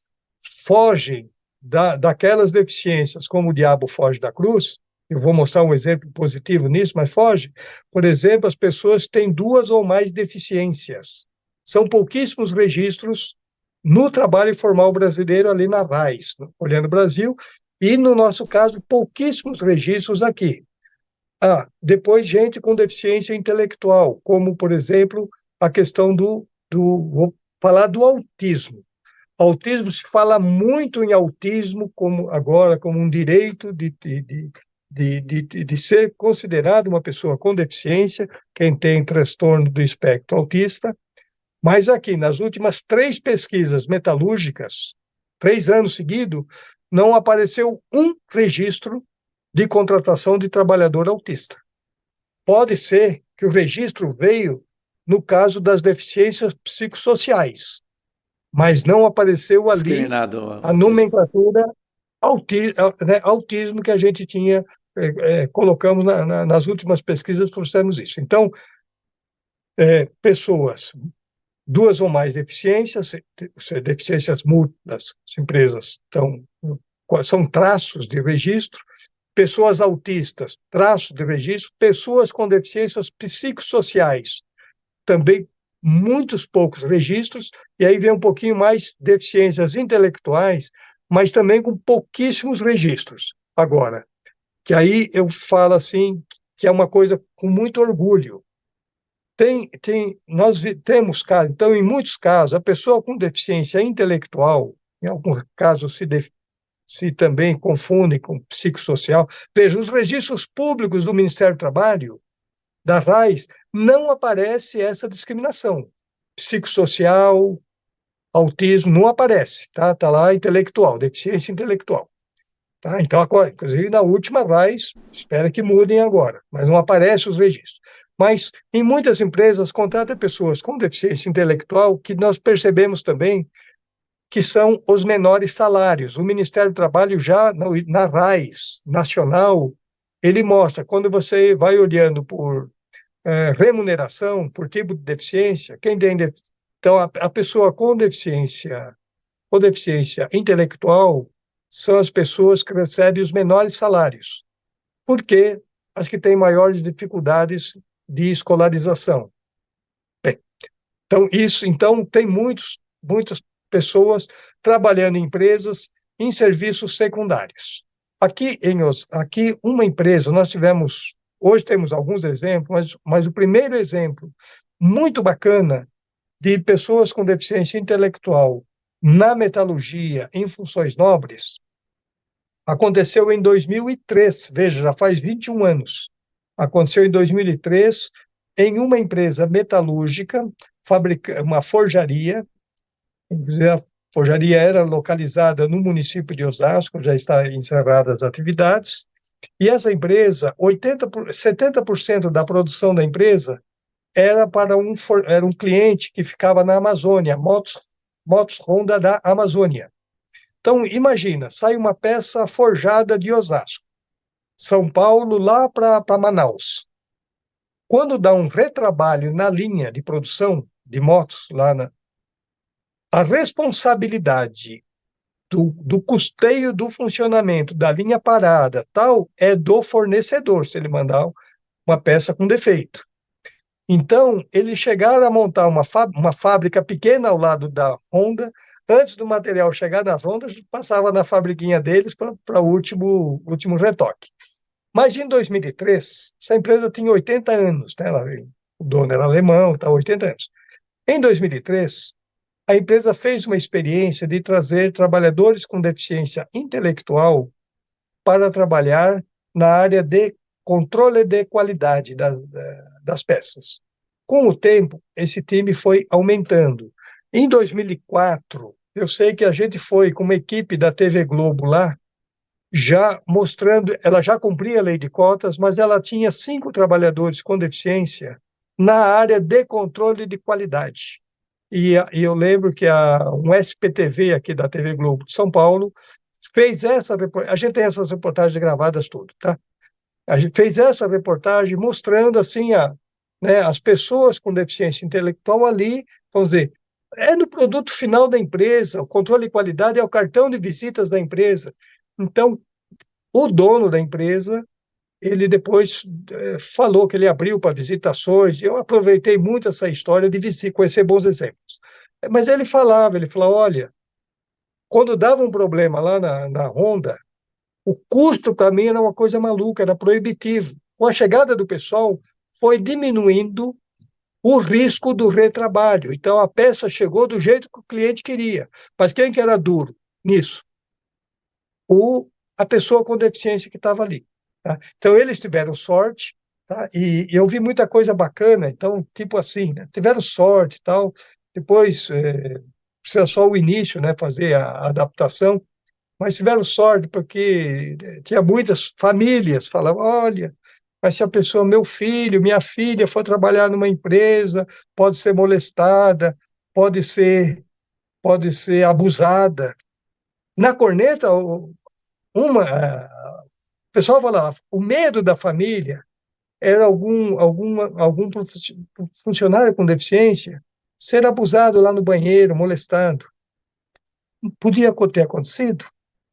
fogem daquelas deficiências, como o diabo foge da cruz, eu vou mostrar um exemplo positivo nisso, mas foge. Por exemplo, as pessoas têm 2 ou mais deficiências. São pouquíssimos registros no trabalho formal brasileiro, ali na RAIS, olhando o Brasil, e, no nosso caso, pouquíssimos registros aqui. Depois, gente com deficiência intelectual, como, por exemplo, a questão vou falar do autismo. Autismo, se fala muito em autismo agora como um direito de ser considerado uma pessoa com deficiência, quem tem transtorno do espectro autista, mas aqui, nas últimas 3 pesquisas metalúrgicas, 3 anos seguidos, não apareceu um registro de contratação de trabalhador autista. Pode ser que o registro veio no caso das deficiências psicossociais, mas não apareceu ali a nomenclatura autismo que a gente tinha, colocamos nas últimas pesquisas, trouxemos isso. Então, pessoas, 2 ou mais deficiências múltiplas, as empresas são traços de registro, pessoas autistas, traços de registro, pessoas com deficiências psicossociais, também muitos poucos registros, e aí vem um pouquinho mais deficiências intelectuais, mas também com pouquíssimos registros. Agora, que aí eu falo assim, que é uma coisa com muito orgulho. Nós temos casos, então, em muitos casos, a pessoa com deficiência intelectual, em alguns casos se também confunde com psicossocial. Veja, os registros públicos do Ministério do Trabalho, da RAIS, não aparece essa discriminação. Psicossocial, autismo, não aparece, tá? Está lá intelectual, deficiência intelectual. Tá? Então, agora, inclusive na última RAIS, espero que mudem agora, mas não aparecem os registros. Mas, em muitas empresas, contratam pessoas com deficiência intelectual, que nós percebemos também que são os menores salários. O Ministério do Trabalho já, na RAIS nacional, ele mostra, quando você vai olhando por remuneração, por tipo de deficiência, então a pessoa com deficiência intelectual são as pessoas que recebem os menores salários, porque as que têm maiores dificuldades de escolarização. Bem, então tem muitas pessoas trabalhando em empresas em serviços secundários. Aqui uma empresa, hoje temos alguns exemplos, mas o primeiro exemplo muito bacana de pessoas com deficiência intelectual na metalurgia, em funções nobres, aconteceu em 2003, veja, já faz 21 anos. Aconteceu em 2003, em uma empresa metalúrgica, uma forjaria, inclusive a forjaria era localizada no município de Osasco, já está encerradas as atividades, e essa empresa, 70% da produção da empresa era um cliente que ficava na Amazônia, Motos Honda da Amazônia. Então, imagina, sai uma peça forjada de Osasco, São Paulo, lá para Manaus. Quando dá um retrabalho na linha de produção de motos, a responsabilidade do custeio do funcionamento da linha parada, tal, é do fornecedor, se ele mandar uma peça com defeito. Então, eles chegaram a montar uma fábrica pequena ao lado da Honda. Antes do material chegar na Honda, passava na fabriquinha deles para o último retoque. Mas em 2003, essa empresa tinha 80 anos, né? O dono era alemão, 80 anos. Em 2003, a empresa fez uma experiência de trazer trabalhadores com deficiência intelectual para trabalhar na área de controle de qualidade das peças. Com o tempo, esse time foi aumentando. Em 2004, eu sei que a gente foi com uma equipe da TV Globo lá, já mostrando, ela já cumpria a lei de cotas, mas ela tinha 5 trabalhadores com deficiência na área de controle de qualidade. E eu lembro que um SPTV aqui da TV Globo de São Paulo fez essa reportagem, a gente tem essas reportagens gravadas tudo, tá? A gente fez essa reportagem mostrando assim as pessoas com deficiência intelectual ali, vamos dizer, é no produto final da empresa, o controle de qualidade é o cartão de visitas da empresa. Então, o dono da empresa, ele depois falou que ele abriu para visitações, eu aproveitei muito essa história de conhecer bons exemplos. Mas ele falava, olha, quando dava um problema lá na Honda, o custo para mim era uma coisa maluca, era proibitivo. Com a chegada do pessoal, foi diminuindo o risco do retrabalho. Então, a peça chegou do jeito que o cliente queria. Mas quem que era duro nisso? A pessoa com deficiência que estava ali. Tá? Então, eles tiveram sorte, tá? E eu vi muita coisa bacana, então, tipo assim, né? Tiveram sorte e tal, depois precisa só o início, né? Fazer a adaptação, mas tiveram sorte porque tinha muitas famílias, falavam, olha, mas se a pessoa, meu filho, minha filha for trabalhar numa empresa, pode ser molestada, pode ser abusada. Na corneta, o pessoal falava, o medo da família era algum funcionário com deficiência ser abusado lá no banheiro, molestado. Podia ter acontecido?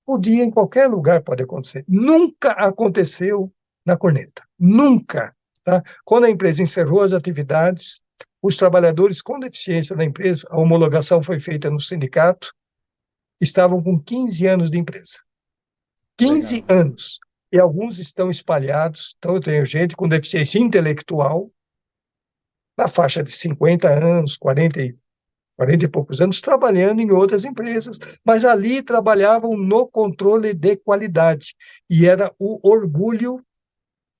Podia, em qualquer lugar pode acontecer. Nunca aconteceu na corneta. Nunca. Tá? Quando a empresa encerrou as atividades, os trabalhadores com deficiência da empresa, a homologação foi feita no sindicato, estavam com 15 anos de empresa. 15 Legal. anos. E alguns estão espalhados. Então, eu tenho gente com deficiência intelectual, na faixa de 50 anos, 40 e poucos anos, trabalhando em outras empresas, mas ali trabalhavam no controle de qualidade. E era o orgulho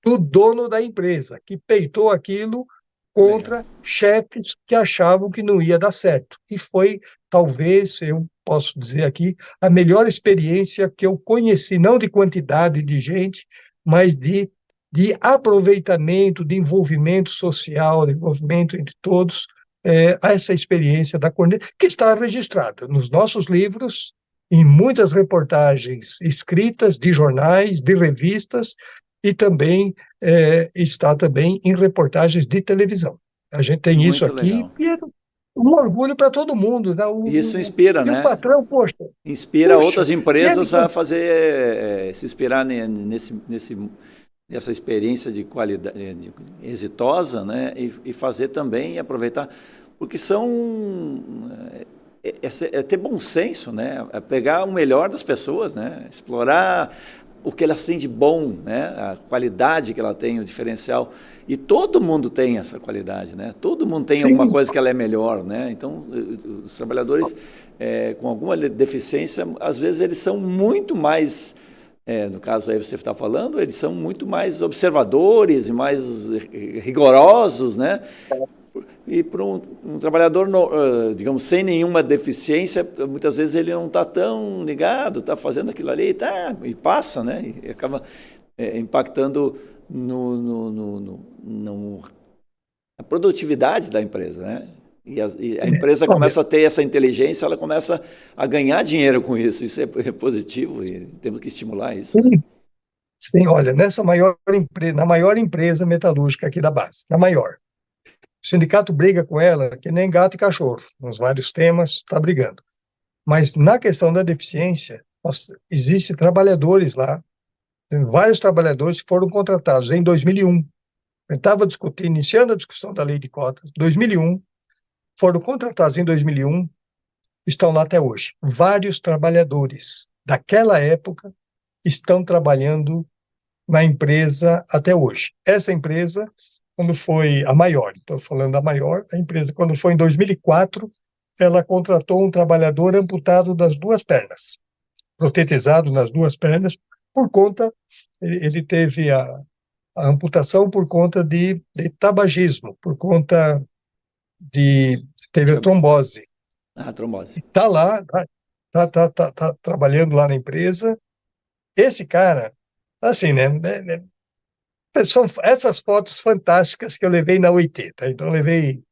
do dono da empresa, que peitou aquilo contra Legal. chefes que achavam que não ia dar certo. E foi, talvez, eu posso dizer aqui, a melhor experiência que eu conheci, não de quantidade de gente, mas de aproveitamento, de envolvimento social, de envolvimento entre todos, a essa experiência da corneta, que está registrada nos nossos livros, em muitas reportagens escritas de jornais, de revistas, e também está também em reportagens de televisão. A gente tem isso Muito aqui legal. e é um orgulho para todo mundo, né? Isso inspira, E o né? patrão, poxa, Inspira puxa, outras ele, empresas a fazer, se inspirar nessa experiência de qualidade, exitosa, né? E fazer também e aproveitar, porque é ter bom senso, né? É pegar o melhor das pessoas, né? Explorar o que elas têm de bom, né? A qualidade que ela tem, o diferencial. E todo mundo tem essa qualidade, né? Todo mundo tem alguma sim, coisa que ela é melhor, né? Então, os trabalhadores com alguma deficiência, às vezes eles são muito mais, no caso aí você está falando, eles são muito mais observadores e mais rigorosos, né? E para um trabalhador, digamos, sem nenhuma deficiência, muitas vezes ele não está tão ligado, está fazendo aquilo ali, tá, e passa, né? E acaba impactando na produtividade da empresa, né? E a empresa olha, começa a ter essa inteligência, ela começa a ganhar dinheiro com isso. Isso é positivo e temos que estimular isso, né? sim, sim, olha, na maior empresa metalúrgica aqui da base, na maior. O sindicato briga com ela que nem gato e cachorro, nos vários temas, está brigando. Mas na questão da deficiência, existem trabalhadores lá, tem vários trabalhadores que foram contratados em 2001. Eu estava discutindo, iniciando a discussão da lei de cotas, 2001, foram contratados em 2001, estão lá até hoje. Vários trabalhadores daquela época estão trabalhando na empresa até hoje. Essa empresa, quando foi a maior, estou falando da maior, a empresa, quando foi em 2004, ela contratou um trabalhador amputado das duas pernas, protetizado nas duas pernas, por conta, ele teve a amputação por conta de tabagismo, por conta teve a trombose. Trombose. Está lá, tá trabalhando lá na empresa. Esse cara, assim, né? São essas fotos fantásticas que eu levei na OIT, tá? Então, eu levei.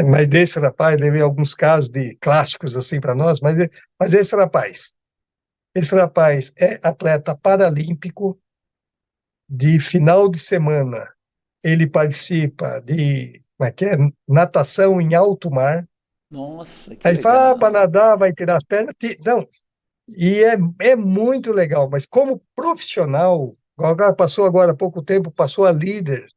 Mas desse rapaz, levei alguns casos de clássicos assim para nós, mas esse rapaz é atleta paralímpico de final de semana. Ele participa de, como é que é? Natação em alto mar. Nossa, que Aí fala, para legal. nadar, vai tirar as pernas. Não, e é muito legal, mas como profissional, agora passou agora há pouco tempo, passou a líder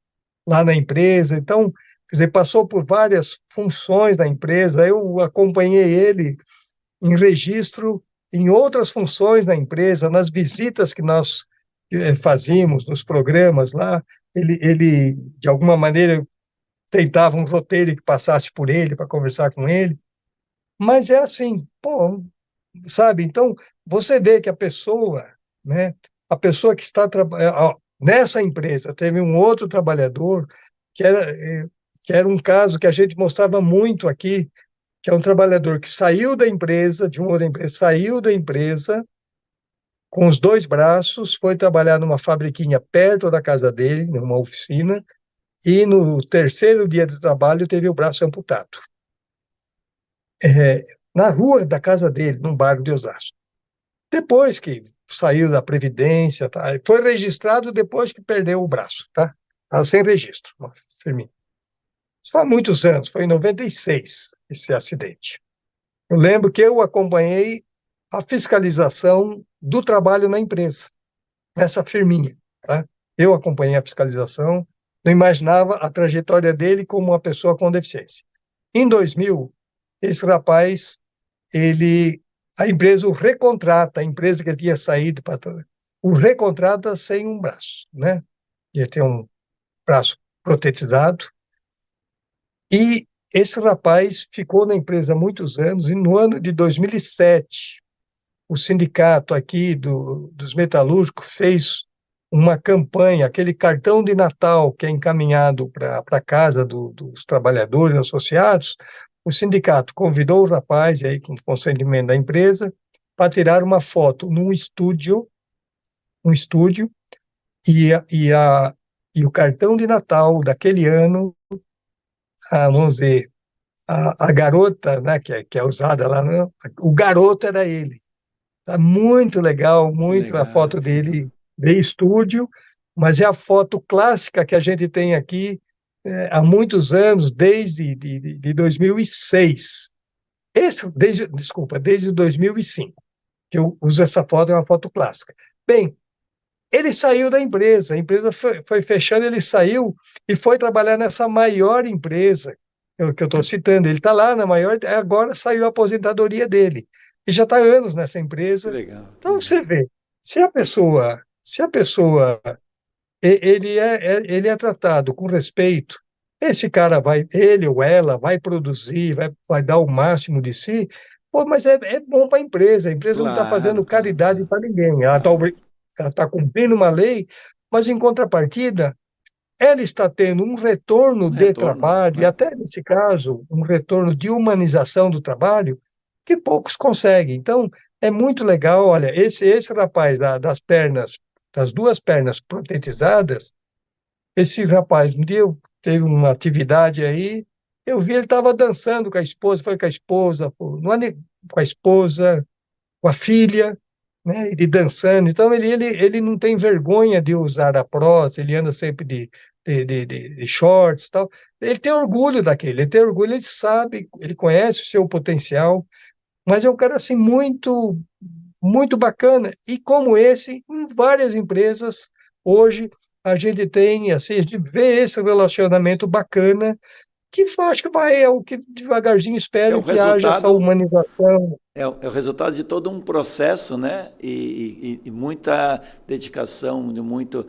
lá na empresa, então, quer dizer, passou por várias funções na empresa, eu acompanhei ele em registro, em outras funções na empresa, nas visitas que nós fazíamos, nos programas lá, ele, de alguma maneira, tentava um roteiro que passasse por ele para conversar com ele, mas é assim, pô, sabe? Então, você vê que a pessoa, né, a pessoa que está nessa empresa, teve um outro trabalhador que era um caso que a gente mostrava muito aqui, que é um trabalhador que saiu da empresa, de uma outra empresa, saiu da empresa com os dois braços, foi trabalhar numa fabriquinha perto da casa dele, numa oficina, e no terceiro dia de trabalho teve o braço amputado. É, na rua da casa dele, num bairro de Osasco. Depois que saiu da Previdência, tá? Foi registrado depois que perdeu o braço, tá? Estava sem registro, Firmino. Isso faz muitos anos, foi em 96 esse acidente. Eu lembro que eu acompanhei a fiscalização do trabalho na empresa, nessa firminha, tá? Eu acompanhei a fiscalização, não imaginava a trajetória dele como uma pessoa com deficiência. Em 2000, esse rapaz, a empresa o recontrata, a empresa que ele tinha saído para o recontrata sem um braço, né? Ele tem um braço protetizado. E esse rapaz ficou na empresa há muitos anos, e no ano de 2007, o sindicato aqui dos metalúrgicos fez uma campanha, aquele cartão de Natal que é encaminhado para a casa dos trabalhadores associados. O sindicato convidou o rapaz, aí, com consentimento da empresa, para tirar uma foto num estúdio, e, a, e, a, e o cartão de Natal daquele ano vamos dizer, a garota, né, que é usada lá, o garoto era ele. Tá muito legal, Que muito a legal, foto que legal. dele de estúdio, mas é a foto clássica que a gente tem aqui há muitos anos, desde 2006. Desde 2005, que eu uso essa foto, é uma foto clássica. Bem, ele saiu da empresa, a empresa foi fechando, ele saiu e foi trabalhar nessa maior empresa que eu estou citando. Ele está lá na maior, agora saiu a aposentadoria dele. E já está anos nessa Que empresa. legal, que Então legal. você vê, se a pessoa ele é tratado com respeito, esse cara vai, ele ou ela vai produzir, vai dar o máximo de si, pô, mas é bom para a empresa não está Claro, fazendo claro, caridade claro, para ninguém, claro. ela tá cumprindo uma lei, mas em contrapartida, ela está tendo um retorno Um de retorno, trabalho, e né? até nesse caso, um retorno de humanização do trabalho, que poucos conseguem. Então, é muito legal, olha, esse rapaz das duas pernas protetizadas, esse rapaz, um dia eu teve uma atividade aí, eu vi ele estava dançando com a esposa, foi com a esposa, pô, não é com a esposa, com a filha, né? Ele dançando. Então ele não tem vergonha de usar a prótese, ele anda sempre de shorts, e tal. Ele tem orgulho daquele, ele tem orgulho, ele sabe, ele conhece o seu potencial, mas é um cara assim muito bacana. E como esse, em várias empresas, hoje a gente tem, assim, a gente vê esse relacionamento bacana, que acho que é o que devagarzinho É o espero que haja essa resultado, humanização. é o resultado de todo um processo, né? E muita dedicação, de muito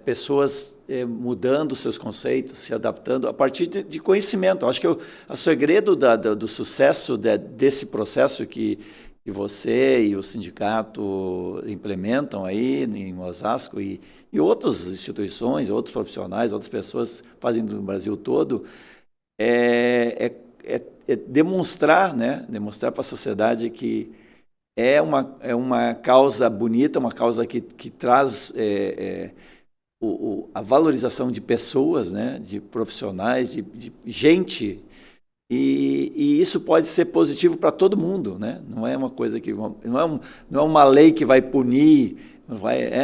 pessoas mudando seus conceitos, se adaptando a partir de conhecimento. Acho que o segredo do sucesso desse processo que você e o sindicato implementam aí em Osasco e outras instituições, outros profissionais, outras pessoas fazem no Brasil todo, é demonstrar, né? Demonstrar para a sociedade que é uma causa bonita, uma causa que traz a valorização de pessoas, né? De profissionais, de gente. E isso pode ser positivo para todo mundo, né? Não é uma coisa que não é uma lei que vai punir,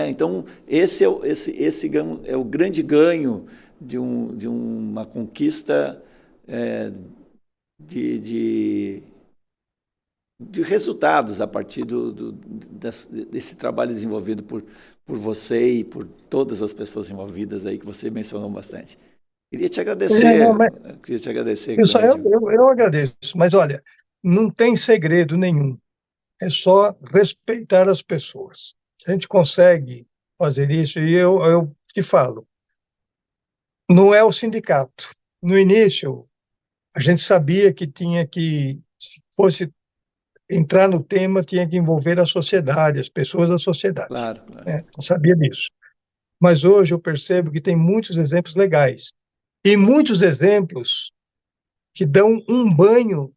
então esse é o grande ganho de uma conquista é, de, de, de resultados a partir desse trabalho desenvolvido por você e por todas as pessoas envolvidas aí que você mencionou bastante. Queria te Não, agradecer, mas queria te agradecer, isso Clemente. eu agradeço, mas olha, não tem segredo nenhum, é só respeitar as pessoas. A gente consegue fazer isso, e eu te falo, não é o sindicato. No início, a gente sabia que tinha que, se fosse entrar no tema, tinha que envolver a sociedade, as pessoas da sociedade, Claro, claro. né? Eu sabia disso. Mas hoje eu percebo que tem muitos exemplos legais e muitos exemplos que dão um banho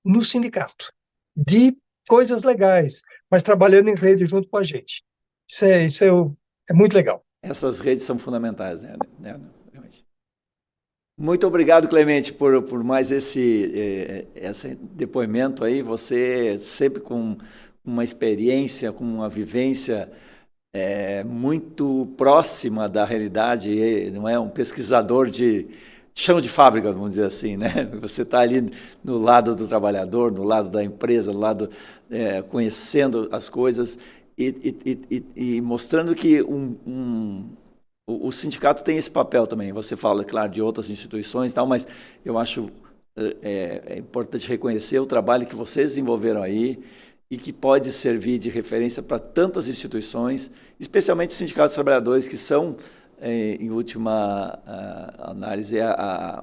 no sindicato de coisas legais, mas trabalhando em rede junto com a gente. Isso é muito legal. Essas redes são fundamentais, né, realmente. Muito obrigado, Clemente, por mais esse depoimento aí. Você sempre com uma experiência, com uma vivência muito próxima da realidade, não é um pesquisador de chão de fábrica, vamos dizer assim, né? Você está ali no lado do trabalhador, no lado da empresa, no lado conhecendo as coisas e mostrando que o sindicato tem esse papel também. Você fala, claro, de outras instituições e tal, mas eu acho importante reconhecer o trabalho que vocês desenvolveram aí e que pode servir de referência para tantas instituições, especialmente os sindicatos trabalhadores, que são, em última análise,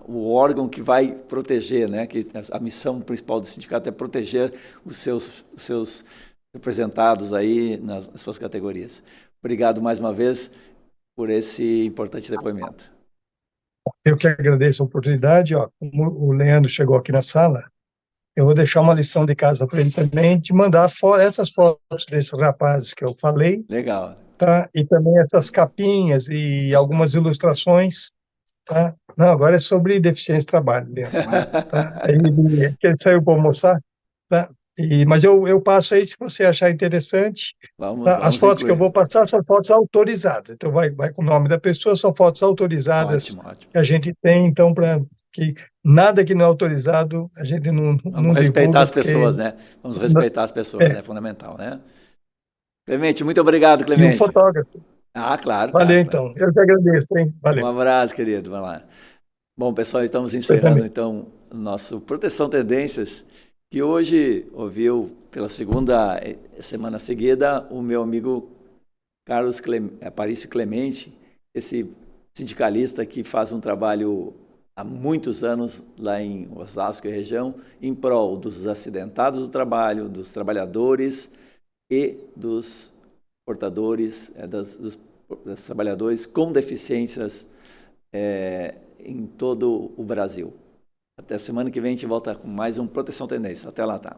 o órgão que vai proteger, né? Que a missão principal do sindicato é proteger os seus representados aí nas suas categorias. Obrigado mais uma vez por esse importante depoimento. Eu que agradeço a oportunidade. Ó, como o Leandro chegou aqui na sala, eu vou deixar uma lição de casa para ele também, de mandar essas fotos desses rapazes que eu falei, Legal. tá? E também essas capinhas e algumas ilustrações, tá? Não, agora é sobre deficiência de trabalho mesmo, tá? Ele saiu para almoçar, tá? Mas eu passo aí se você achar interessante, tá? As Vamos fotos que eu incluir. vou passar são fotos autorizadas, então vai com o nome da pessoa, são fotos autorizadas Ótimo, ótimo. que a gente tem, então, para que nada que não é autorizado a gente não Vamos respeitar divulga, as porque... pessoas, né? Vamos respeitar as pessoas, É, é fundamental, né? Clemente, muito obrigado, e o Clemente. fotógrafo. Ah, claro, Valeu, claro, claro. então. Eu que agradeço, hein? Um Valeu. abraço, querido. Vai lá. Bom, pessoal, estamos Você encerrando também. então o nosso Proteção Tendências, que hoje ouviu pela segunda semana seguida o meu amigo Carlos Aparício Clemente, esse sindicalista que faz um trabalho há muitos anos lá em Osasco e região, em prol dos acidentados do trabalho, dos trabalhadores e dos portadores, dos trabalhadores com deficiências em todo o Brasil. Até semana que vem a gente volta com mais um Proteção Tendência. Até lá, tá?